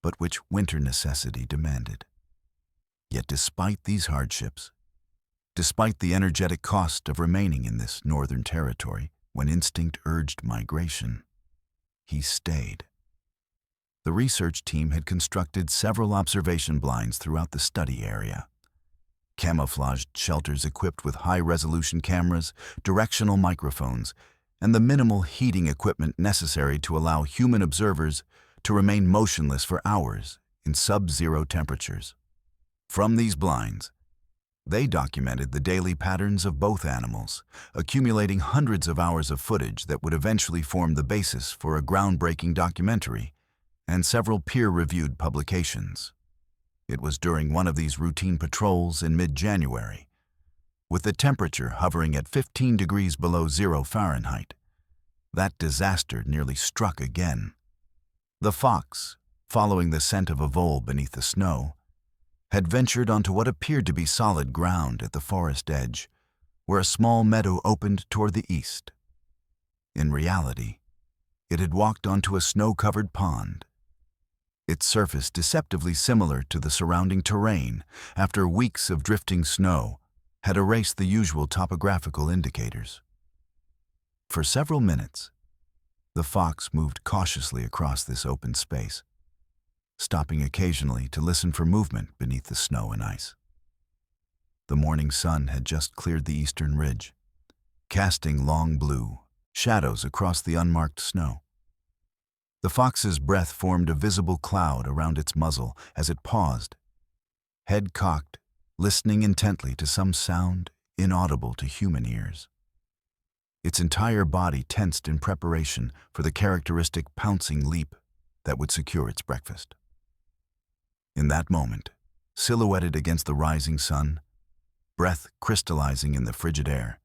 but which winter necessity demanded. Yet despite these hardships, despite the energetic cost of remaining in this northern territory when instinct urged migration, he stayed. The research team had constructed several observation blinds throughout the study area. Camouflaged shelters equipped with high-resolution cameras, directional microphones, and the minimal heating equipment necessary to allow human observers to remain motionless for hours in sub-zero temperatures. From these blinds, they documented the daily patterns of both animals, accumulating hundreds of hours of footage that would eventually form the basis for a groundbreaking documentary and several peer-reviewed publications. It was during one of these routine patrols in mid-January, with the temperature hovering at 15 degrees below 0 Fahrenheit, that disaster nearly struck again. The fox, following the scent of a vole beneath the snow, had ventured onto what appeared to be solid ground at the forest edge, where a small meadow opened toward the east. In reality, it had walked onto a snow-covered pond, its surface deceptively similar to the surrounding terrain after weeks of drifting snow had erased the usual topographical indicators. For several minutes, the fox moved cautiously across this open space, stopping occasionally to listen for movement beneath the snow and ice. The morning sun had just cleared the eastern ridge, casting long blue, shadows across the unmarked snow. The fox's breath formed a visible cloud around its muzzle as it paused, head cocked, listening intently to some sound inaudible to human ears. Its entire body tensed in preparation for the characteristic pouncing leap that would secure its breakfast. In that moment, silhouetted against the rising sun, breath crystallizing in the frigid air,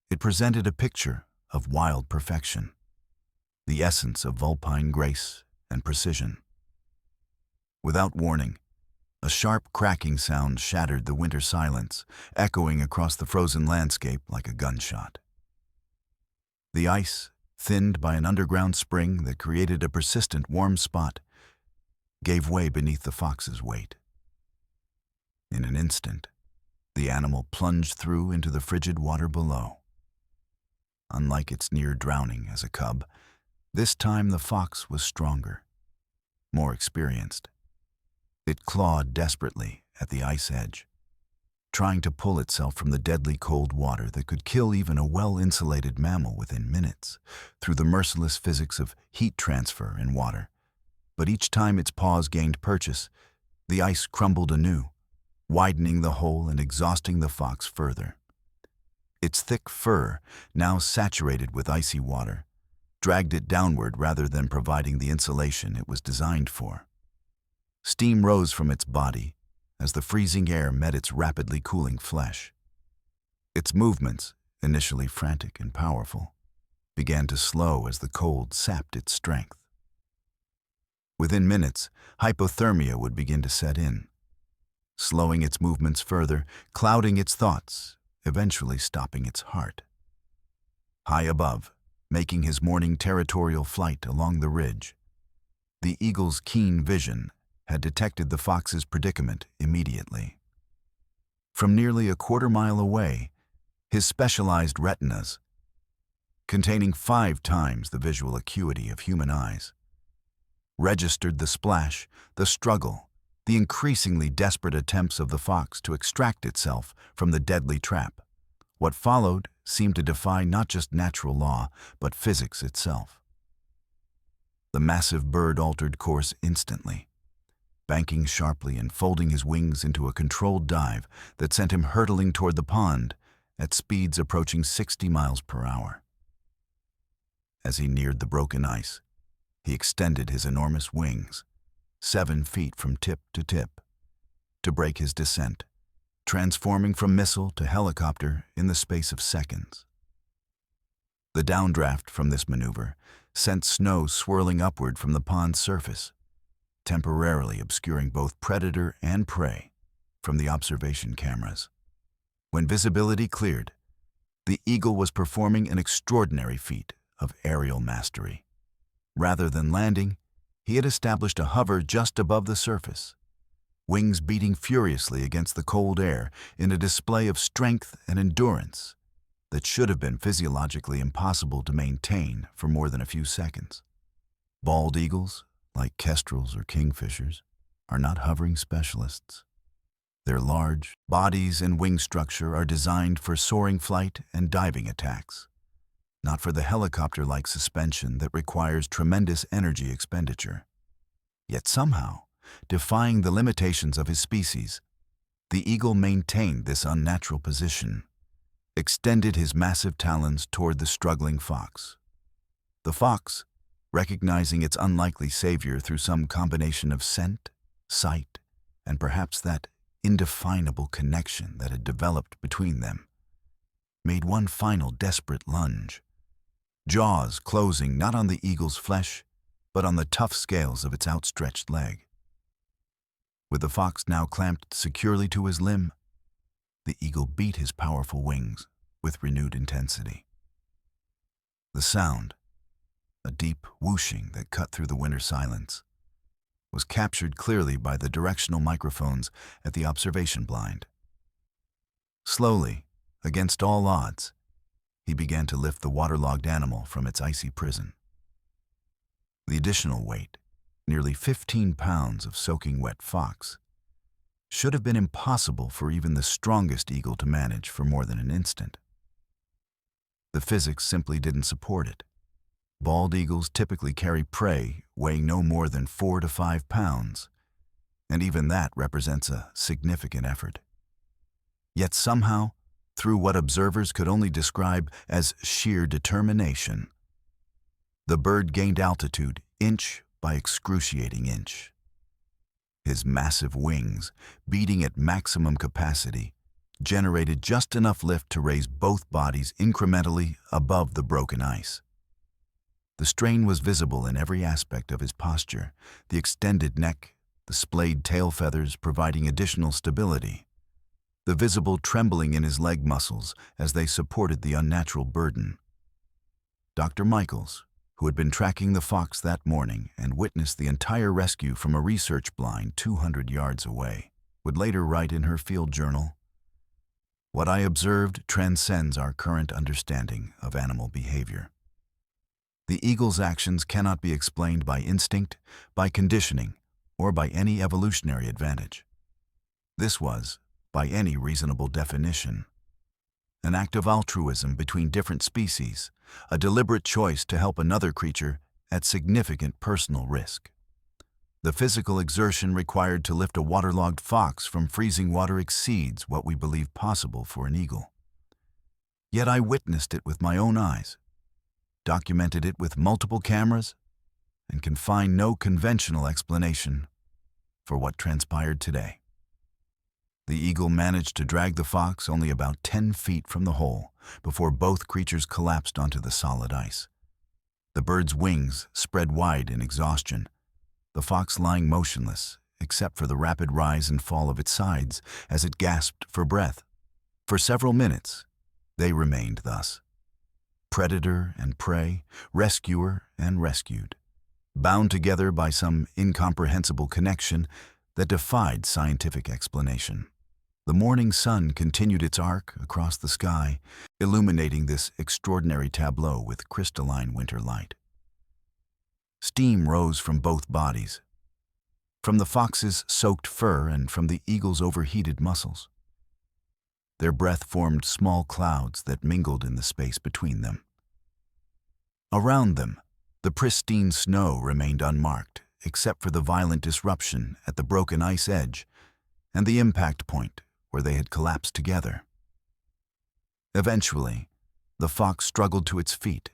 it presented a picture of wild perfection, the essence of vulpine grace and precision. Without warning, a sharp cracking sound shattered the winter silence, echoing across the frozen landscape like a gunshot. The ice, thinned by an underground spring that created a persistent warm spot, gave way beneath the fox's weight. In an instant, the animal plunged through into the frigid water below. Unlike its near drowning as a cub, this time the fox was stronger, more experienced. It clawed desperately at the ice edge, trying to pull itself from the deadly cold water that could kill even a well-insulated mammal within minutes through the merciless physics of heat transfer in water. But each time its paws gained purchase, the ice crumbled anew, widening the hole and exhausting the fox further. Its thick fur, now saturated with icy water, dragged it downward rather than providing the insulation it was designed for. Steam rose from its body as the freezing air met its rapidly cooling flesh. Its movements, initially frantic and powerful, began to slow as the cold sapped its strength. Within minutes, hypothermia would begin to set in, slowing its movements further, clouding its thoughts, eventually stopping its heart. High above, making his morning territorial flight along the ridge, the eagle's keen vision had detected the fox's predicament immediately. From nearly a quarter-mile away, his specialized retinas, containing 5 times the visual acuity of human eyes, registered the splash, the struggle, the increasingly desperate attempts of the fox to extract itself from the deadly trap. What followed seemed to defy not just natural law, but physics itself. The massive bird altered course instantly, banking sharply and folding his wings into a controlled dive that sent him hurtling toward the pond at speeds approaching 60 miles per hour. As he neared the broken ice, he extended his enormous wings, 7 feet from tip, to break his descent, transforming from missile to helicopter in the space of seconds. The downdraft from this maneuver sent snow swirling upward from the pond's surface, temporarily obscuring both predator and prey from the observation cameras. When visibility cleared, the eagle was performing an extraordinary feat of aerial mastery. Rather than landing, he had established a hover just above the surface, wings beating furiously against the cold air in a display of strength and endurance that should have been physiologically impossible to maintain for more than a few seconds. Bald eagles, like kestrels or kingfishers, are not hovering specialists. Their large bodies and wing structure are designed for soaring flight and diving attacks, not for the helicopter-like suspension that requires tremendous energy expenditure. Yet somehow, defying the limitations of his species, the eagle maintained this unnatural position, extended his massive talons toward the struggling fox. The fox, recognizing its unlikely savior through some combination of scent, sight, and perhaps that indefinable connection that had developed between them, made one final desperate lunge, jaws closing not on the eagle's flesh, but on the tough scales of its outstretched leg. With the fox now clamped securely to his limb, the eagle beat his powerful wings with renewed intensity. The sound, a deep whooshing that cut through the winter silence, was captured clearly by the directional microphones at the observation blind. Slowly, against all odds, he began to lift the waterlogged animal from its icy prison. The additional weight, nearly 15 pounds of soaking wet fox, should have been impossible for even the strongest eagle to manage for more than an instant. The physics simply didn't support it. Bald eagles typically carry prey weighing no more than 4 to 5 pounds, and even that represents a significant effort. Yet somehow, through what observers could only describe as sheer determination, the bird gained altitude inch by excruciating inch. His massive wings, beating at maximum capacity, generated just enough lift to raise both bodies incrementally above the broken ice. The strain was visible in every aspect of his posture, the extended neck, the splayed tail feathers providing additional stability, the visible trembling in his leg muscles as they supported the unnatural burden. Dr. Michaels, who had been tracking the fox that morning and witnessed the entire rescue from a research blind 200 yards away, would later write in her field journal, "What I observed transcends our current understanding of animal behavior. The eagle's actions cannot be explained by instinct, by conditioning, or by any evolutionary advantage. This was, by any reasonable definition, an act of altruism between different species, a deliberate choice to help another creature at significant personal risk. The physical exertion required to lift a waterlogged fox from freezing water exceeds what we believe possible for an eagle. Yet I witnessed it with my own eyes, documented it with multiple cameras, and can find no conventional explanation for what transpired today." The eagle managed to drag the fox only about 10 feet from the hole before both creatures collapsed onto the solid ice. The bird's wings spread wide in exhaustion, the fox lying motionless except for the rapid rise and fall of its sides as it gasped for breath. For several minutes, they remained thus, predator and prey, rescuer and rescued, bound together by some incomprehensible connection that defied scientific explanation. The morning sun continued its arc across the sky, illuminating this extraordinary tableau with crystalline winter light. Steam rose from both bodies, from the fox's soaked fur and from the eagle's overheated muscles. Their breath formed small clouds that mingled in the space between them. Around them, the pristine snow remained unmarked, except for the violent disruption at the broken ice edge and the impact point where they had collapsed together. Eventually, the fox struggled to its feet,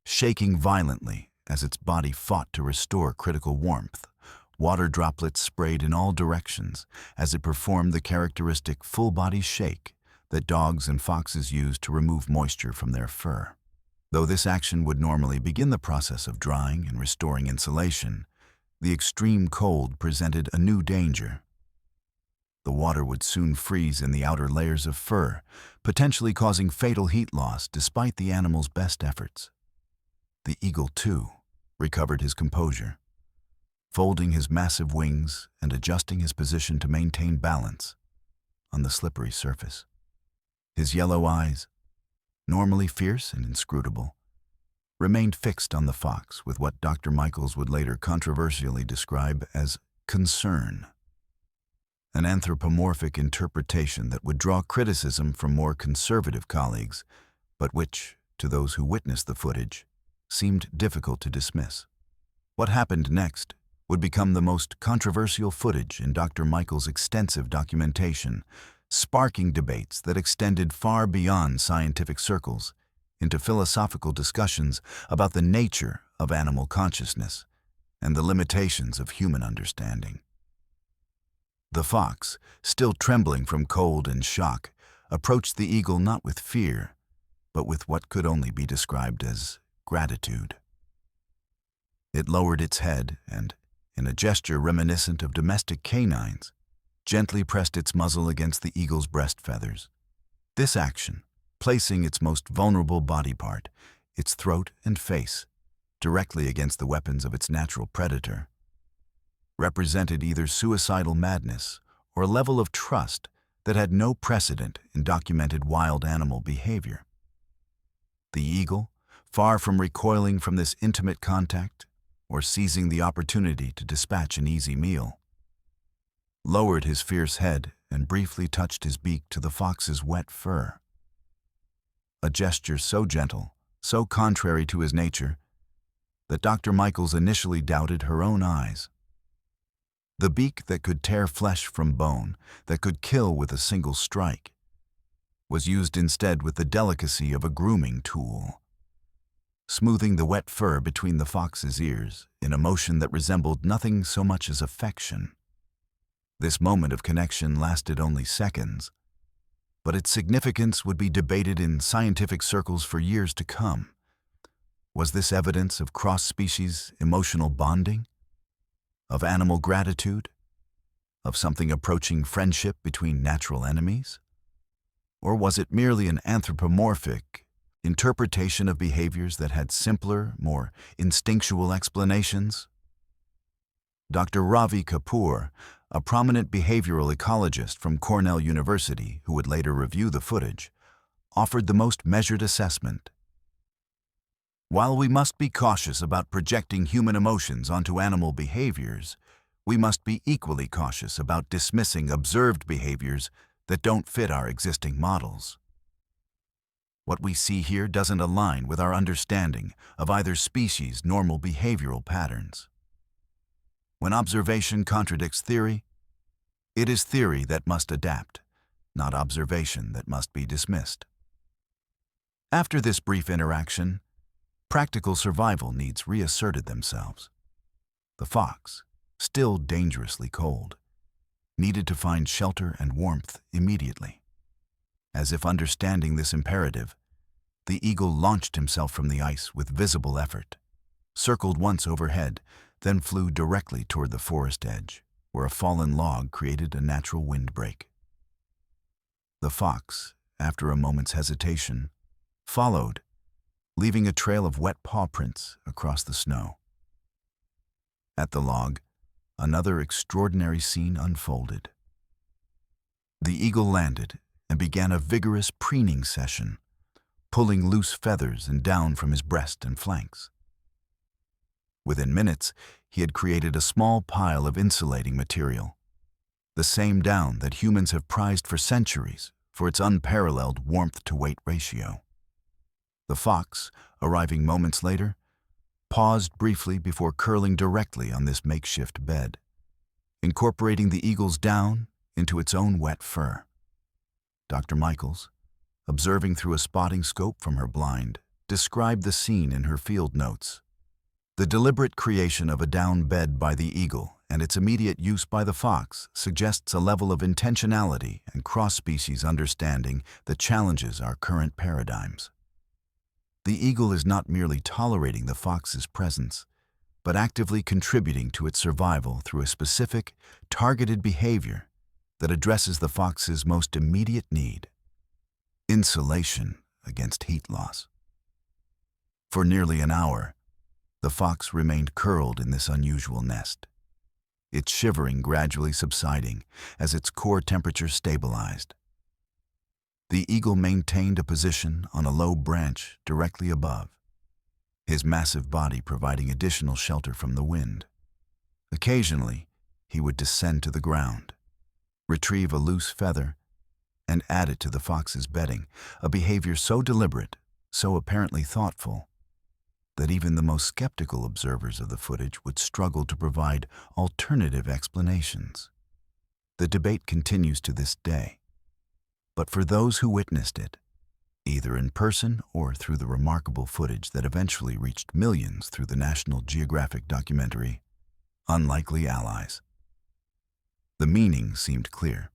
shaking violently as its body fought to restore critical warmth. Water droplets sprayed in all directions as it performed the characteristic full-body shake that dogs and foxes use to remove moisture from their fur. Though this action would normally begin the process of drying and restoring insulation, the extreme cold presented a new danger. The water would soon freeze in the outer layers of fur, potentially causing fatal heat loss despite the animal's best efforts. The eagle, too, recovered his composure, folding his massive wings and adjusting his position to maintain balance on the slippery surface. His yellow eyes, normally fierce and inscrutable, remained fixed on the fox with what Dr. Michaels would later controversially describe as concern, an anthropomorphic interpretation that would draw criticism from more conservative colleagues, but which, to those who witnessed the footage, seemed difficult to dismiss. What happened next would become the most controversial footage in Dr. Michaels' extensive documentation, sparking debates that extended far beyond scientific circles into philosophical discussions about the nature of animal consciousness and the limitations of human understanding. The fox, still trembling from cold and shock, approached the eagle not with fear, but with what could only be described as gratitude. It lowered its head and, in a gesture reminiscent of domestic canines, gently pressed its muzzle against the eagle's breast feathers. This action, placing its most vulnerable body part, its throat and face, directly against the weapons of its natural predator, represented either suicidal madness or a level of trust that had no precedent in documented wild animal behavior. The eagle, far from recoiling from this intimate contact or seizing the opportunity to dispatch an easy meal, lowered his fierce head and briefly touched his beak to the fox's wet fur. a gesture so gentle, so contrary to his nature, that Dr. Michaels initially doubted her own eyes. The beak that could tear flesh from bone, that could kill with a single strike, was used instead with the delicacy of a grooming tool, smoothing the wet fur between the fox's ears in a motion that resembled nothing so much as affection. This moment of connection lasted only seconds, but its significance would be debated in scientific circles for years to come. Was this evidence of cross-species emotional bonding? Of animal gratitude? Of something approaching friendship between natural enemies? Or was it merely an anthropomorphic interpretation of behaviors that had simpler, more instinctual explanations? Dr. Ravi Kapoor, a prominent behavioral ecologist from Cornell University who would later review the footage, offered the most measured assessment. While we must be cautious about projecting human emotions onto animal behaviors, we must be equally cautious about dismissing observed behaviors that don't fit our existing models. What we see here doesn't align with our understanding of either species' normal behavioral patterns. When observation contradicts theory, it is theory that must adapt, not observation that must be dismissed. After this brief interaction, practical survival needs reasserted themselves. The fox, still dangerously cold, needed to find shelter and warmth immediately. As if understanding this imperative, the eagle launched himself from the ice with visible effort, circled once overhead, then flew directly toward the forest edge, where a fallen log created a natural windbreak. The fox, after a moment's hesitation, followed, leaving a trail of wet paw prints across the snow. At the log, another extraordinary scene unfolded. The eagle landed and began a vigorous preening session, pulling loose feathers and down from his breast and flanks. Within minutes, he had created a small pile of insulating material, the same down that humans have prized for centuries for its unparalleled warmth-to-weight ratio. The fox, arriving moments later, paused briefly before curling directly on this makeshift bed, incorporating the eagle's down into its own wet fur. Dr. Michaels, observing through a spotting scope from her blind, described the scene in her field notes. The deliberate creation of a down bed by the eagle and its immediate use by the fox suggests a level of intentionality and cross-species understanding that challenges our current paradigms. The eagle is not merely tolerating the fox's presence, but actively contributing to its survival through a specific, targeted behavior that addresses the fox's most immediate need: insulation against heat loss. For nearly an hour, the fox remained curled in this unusual nest, its shivering gradually subsiding as its core temperature stabilized. The eagle maintained a position on a low branch directly above, his massive body providing additional shelter from the wind. Occasionally, he would descend to the ground, retrieve a loose feather, and add it to the fox's bedding, a behavior so deliberate, so apparently thoughtful, that even the most skeptical observers of the footage would struggle to provide alternative explanations. The debate continues to this day, but for those who witnessed it, either in person or through the remarkable footage that eventually reached millions through the National Geographic documentary, Unlikely Allies, the meaning seemed clear.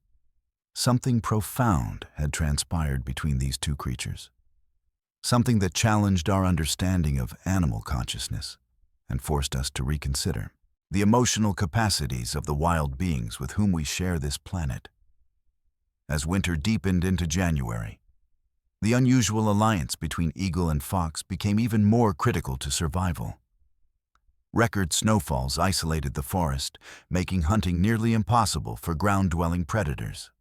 Something profound had transpired between these two creatures, something that challenged our understanding of animal consciousness and forced us to reconsider the emotional capacities of the wild beings with whom we share this planet. As winter deepened into January, the unusual alliance between eagle and fox became even more critical to survival. Record snowfalls isolated the forest, making hunting nearly impossible for ground-dwelling predators.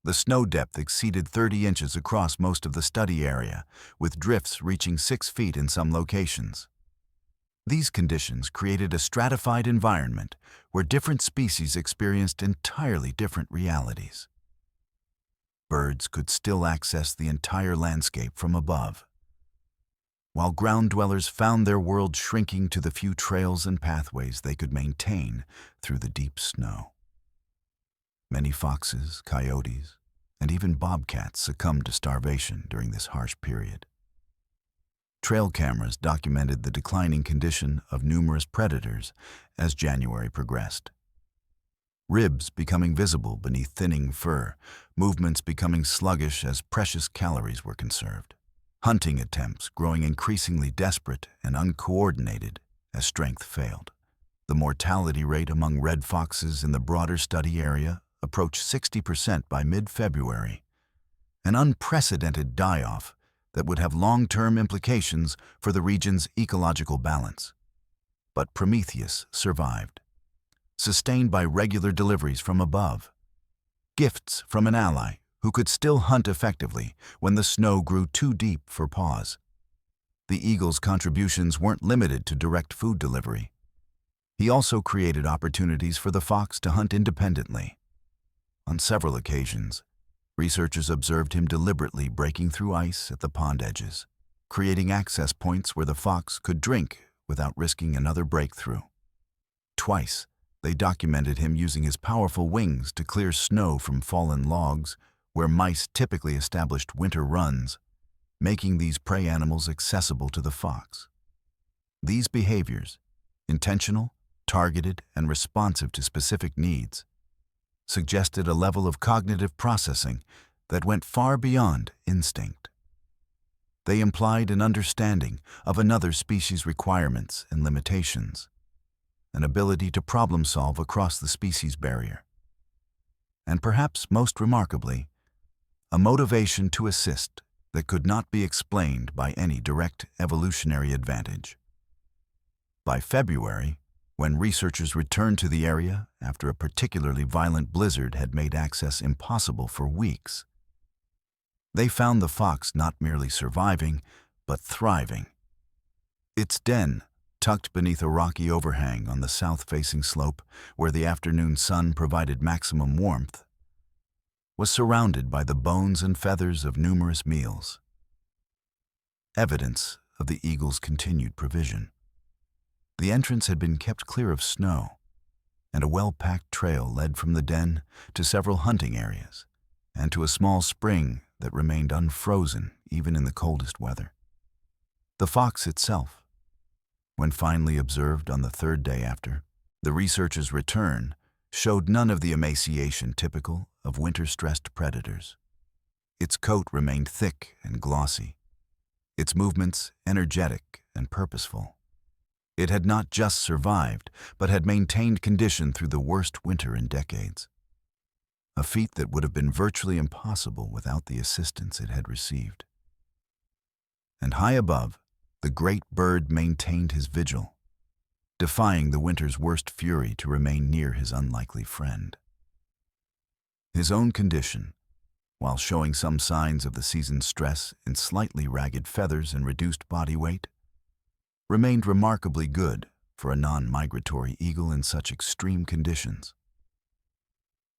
The snow depth exceeded 30 inches across most of the study area, with drifts reaching 6 feet in some locations. These conditions created a stratified environment where different species experienced entirely different realities. birds could still access the entire landscape from above, while ground dwellers found their world shrinking to the few trails and pathways they could maintain through the deep snow. Many foxes, coyotes, and even bobcats succumbed to starvation during this harsh period. Trail cameras documented the declining condition of numerous predators as January progressed. Ribs becoming visible beneath thinning fur, movements becoming sluggish as precious calories were conserved. Hunting attempts growing increasingly desperate and uncoordinated as strength failed. The mortality rate among red foxes in the broader study area approached 60% by mid-February, an unprecedented die-off that would have long-term implications for the region's ecological balance. But Prometheus survived, sustained by regular deliveries from above, gifts from an ally who could still hunt effectively when the snow grew too deep for pause. The eagle's contributions weren't limited to direct food delivery. He also created opportunities for the fox to hunt independently. On several occasions, researchers observed him deliberately breaking through ice at the pond edges, creating access points where the fox could drink without risking another breakthrough. Twice, they documented him using his powerful wings to clear snow from fallen logs where mice typically established winter runs, making these prey animals accessible to the fox. These behaviors, intentional, targeted, and responsive to specific needs, suggested a level of cognitive processing that went far beyond instinct. They implied an understanding of another species' requirements and limitations, an ability to problem-solve across the species barrier, and perhaps most remarkably, a motivation to assist that could not be explained by any direct evolutionary advantage. By February, when researchers returned to the area after a particularly violent blizzard had made access impossible for weeks, they found the fox not merely surviving, but thriving. Its den, tucked beneath a rocky overhang on the south-facing slope where the afternoon sun provided maximum warmth, was surrounded by the bones and feathers of numerous meals, evidence of the eagle's continued provision. The entrance had been kept clear of snow, and a well-packed trail led from the den to several hunting areas and to a small spring that remained unfrozen even in the coldest weather. The fox itself, when finally observed on the third day after the researchers' return, showed none of the emaciation typical of winter-stressed predators. Its coat remained thick and glossy, its movements energetic and purposeful. It had not just survived, but had maintained condition through the worst winter in decades, a feat that would have been virtually impossible without the assistance it had received. And high above, the great bird maintained his vigil, defying the winter's worst fury to remain near his unlikely friend. His own condition, while showing some signs of the season's stress in slightly ragged feathers and reduced body weight, remained remarkably good for a non-migratory eagle in such extreme conditions.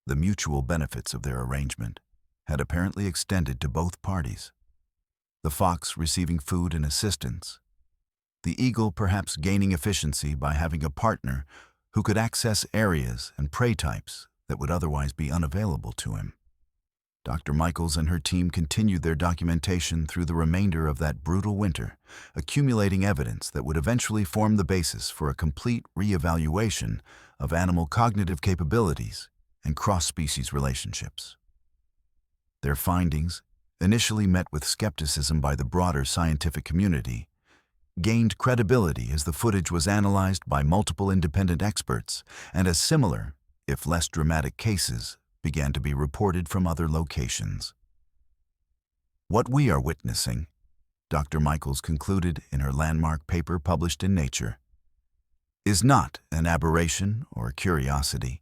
The mutual benefits of their arrangement had apparently extended to both parties, the fox receiving food and assistance, the eagle perhaps gaining efficiency by having a partner who could access areas and prey types that would otherwise be unavailable to him. Dr. Michaels and her team continued their documentation through the remainder of that brutal winter, accumulating evidence that would eventually form the basis for a complete reevaluation of animal cognitive capabilities and cross-species relationships. Their findings, initially met with skepticism by the broader scientific community, gained credibility as the footage was analyzed by multiple independent experts and as similar, if less dramatic cases began to be reported from other locations. What we are witnessing, Dr. Michaels concluded in her landmark paper published in Nature, is not an aberration or a curiosity,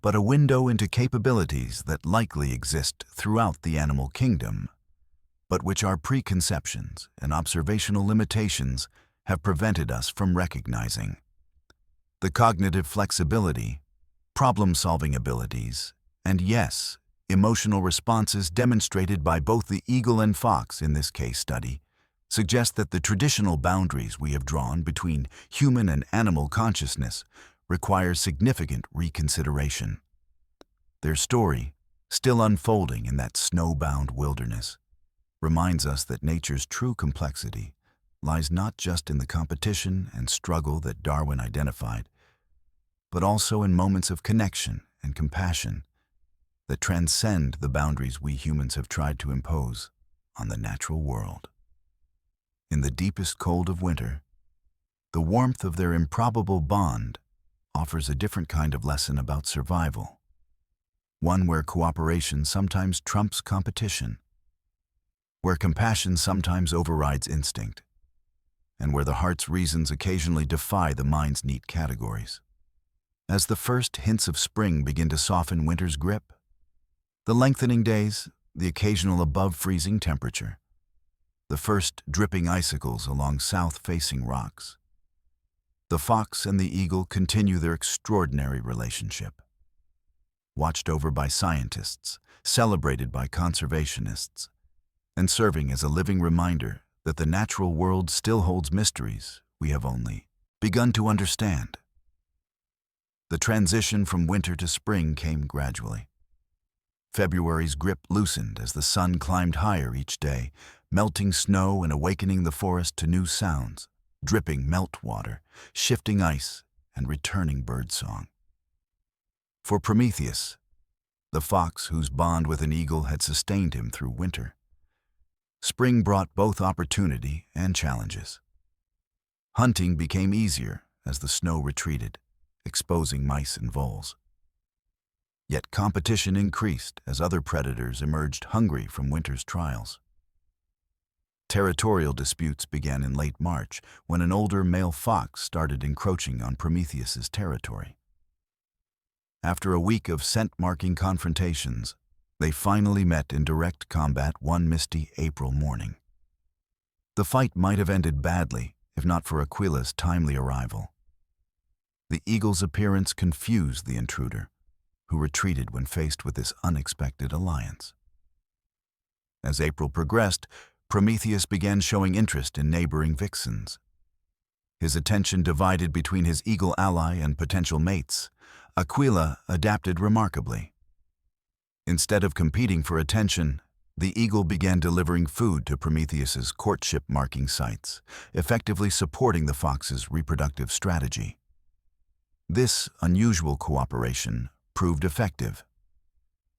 but a window into capabilities that likely exist throughout the animal kingdom, but which our preconceptions and observational limitations have prevented us from recognizing. The cognitive flexibility, problem-solving abilities, and yes, Emotional responses demonstrated by both the eagle and fox in this case study suggest that the traditional boundaries we have drawn between human and animal consciousness require significant reconsideration. Their story, still unfolding in that snowbound wilderness, reminds us that nature's true complexity lies not just in the competition and struggle that Darwin identified, but also in moments of connection and compassion that transcend the boundaries we humans have tried to impose on the natural world. In the deepest cold of winter, the warmth of their improbable bond offers a different kind of lesson about survival, one where cooperation sometimes trumps competition, where compassion sometimes overrides instinct, and where the heart's reasons occasionally defy the mind's neat categories. As the first hints of spring begin to soften winter's grip, the lengthening days, the occasional above-freezing temperature, the first dripping icicles along south-facing rocks, the fox and the eagle continue their extraordinary relationship. Watched over by scientists, celebrated by conservationists, and serving as a living reminder that the natural world still holds mysteries we have only begun to understand. The transition from winter to spring came gradually. February's grip loosened as the sun climbed higher each day, melting snow and awakening the forest to new sounds, dripping meltwater, shifting ice, and returning birdsong. For Prometheus, the fox whose bond with an eagle had sustained him through winter, spring brought both opportunity and challenges. Hunting became easier as the snow retreated, exposing mice and voles. Yet competition increased as other predators emerged hungry from winter's trials. Territorial disputes began in late March when an older male fox started encroaching on Prometheus's territory. After a week of scent-marking confrontations, they finally met in direct combat one misty April morning. The fight might have ended badly if not for Aquila's timely arrival. The eagle's appearance confused the intruder, who retreated when faced with this unexpected alliance. As April progressed, Prometheus began showing interest in neighboring vixens. His attention divided between his eagle ally and potential mates. Aquila adapted remarkably. Instead of competing for attention, the eagle began delivering food to Prometheus's courtship-marking sites, effectively supporting the fox's reproductive strategy. This unusual cooperation proved effective.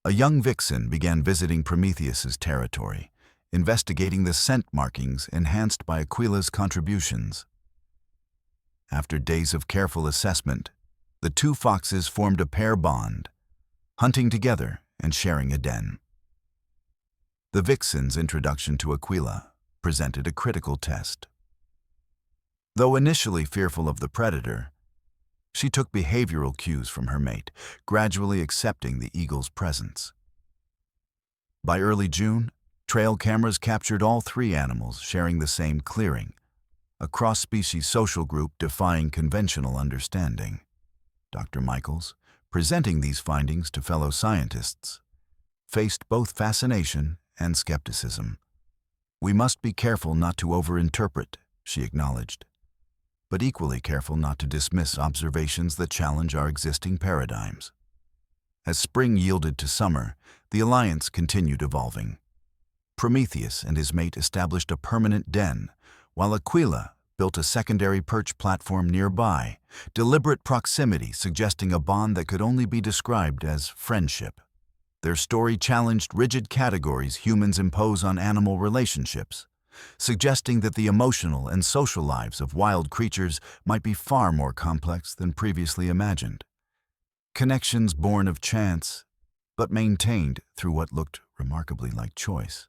A young vixen began visiting Prometheus's territory, investigating the scent markings enhanced by Aquila's contributions. After days of careful assessment, the two foxes formed a pair bond, hunting together and sharing a den. The vixen's introduction to Aquila presented a critical test. Though initially fearful of the predator, she took behavioral cues from her mate, gradually accepting the eagle's presence. By early June, trail cameras captured all three animals sharing the same clearing, a cross-species social group defying conventional understanding. Dr. Michaels, presenting these findings to fellow scientists, faced both fascination and skepticism. "We must be careful not to overinterpret," she acknowledged, but equally careful not to dismiss observations that challenge our existing paradigms. As spring yielded to summer, the alliance continued evolving. Prometheus and his mate established a permanent den, while Aquila built a secondary perch platform nearby, deliberate proximity suggesting a bond that could only be described as friendship. Their story challenged rigid categories humans impose on animal relationships, suggesting that the emotional and social lives of wild creatures might be far more complex than previously imagined. Connections born of chance, but maintained through what looked remarkably like choice.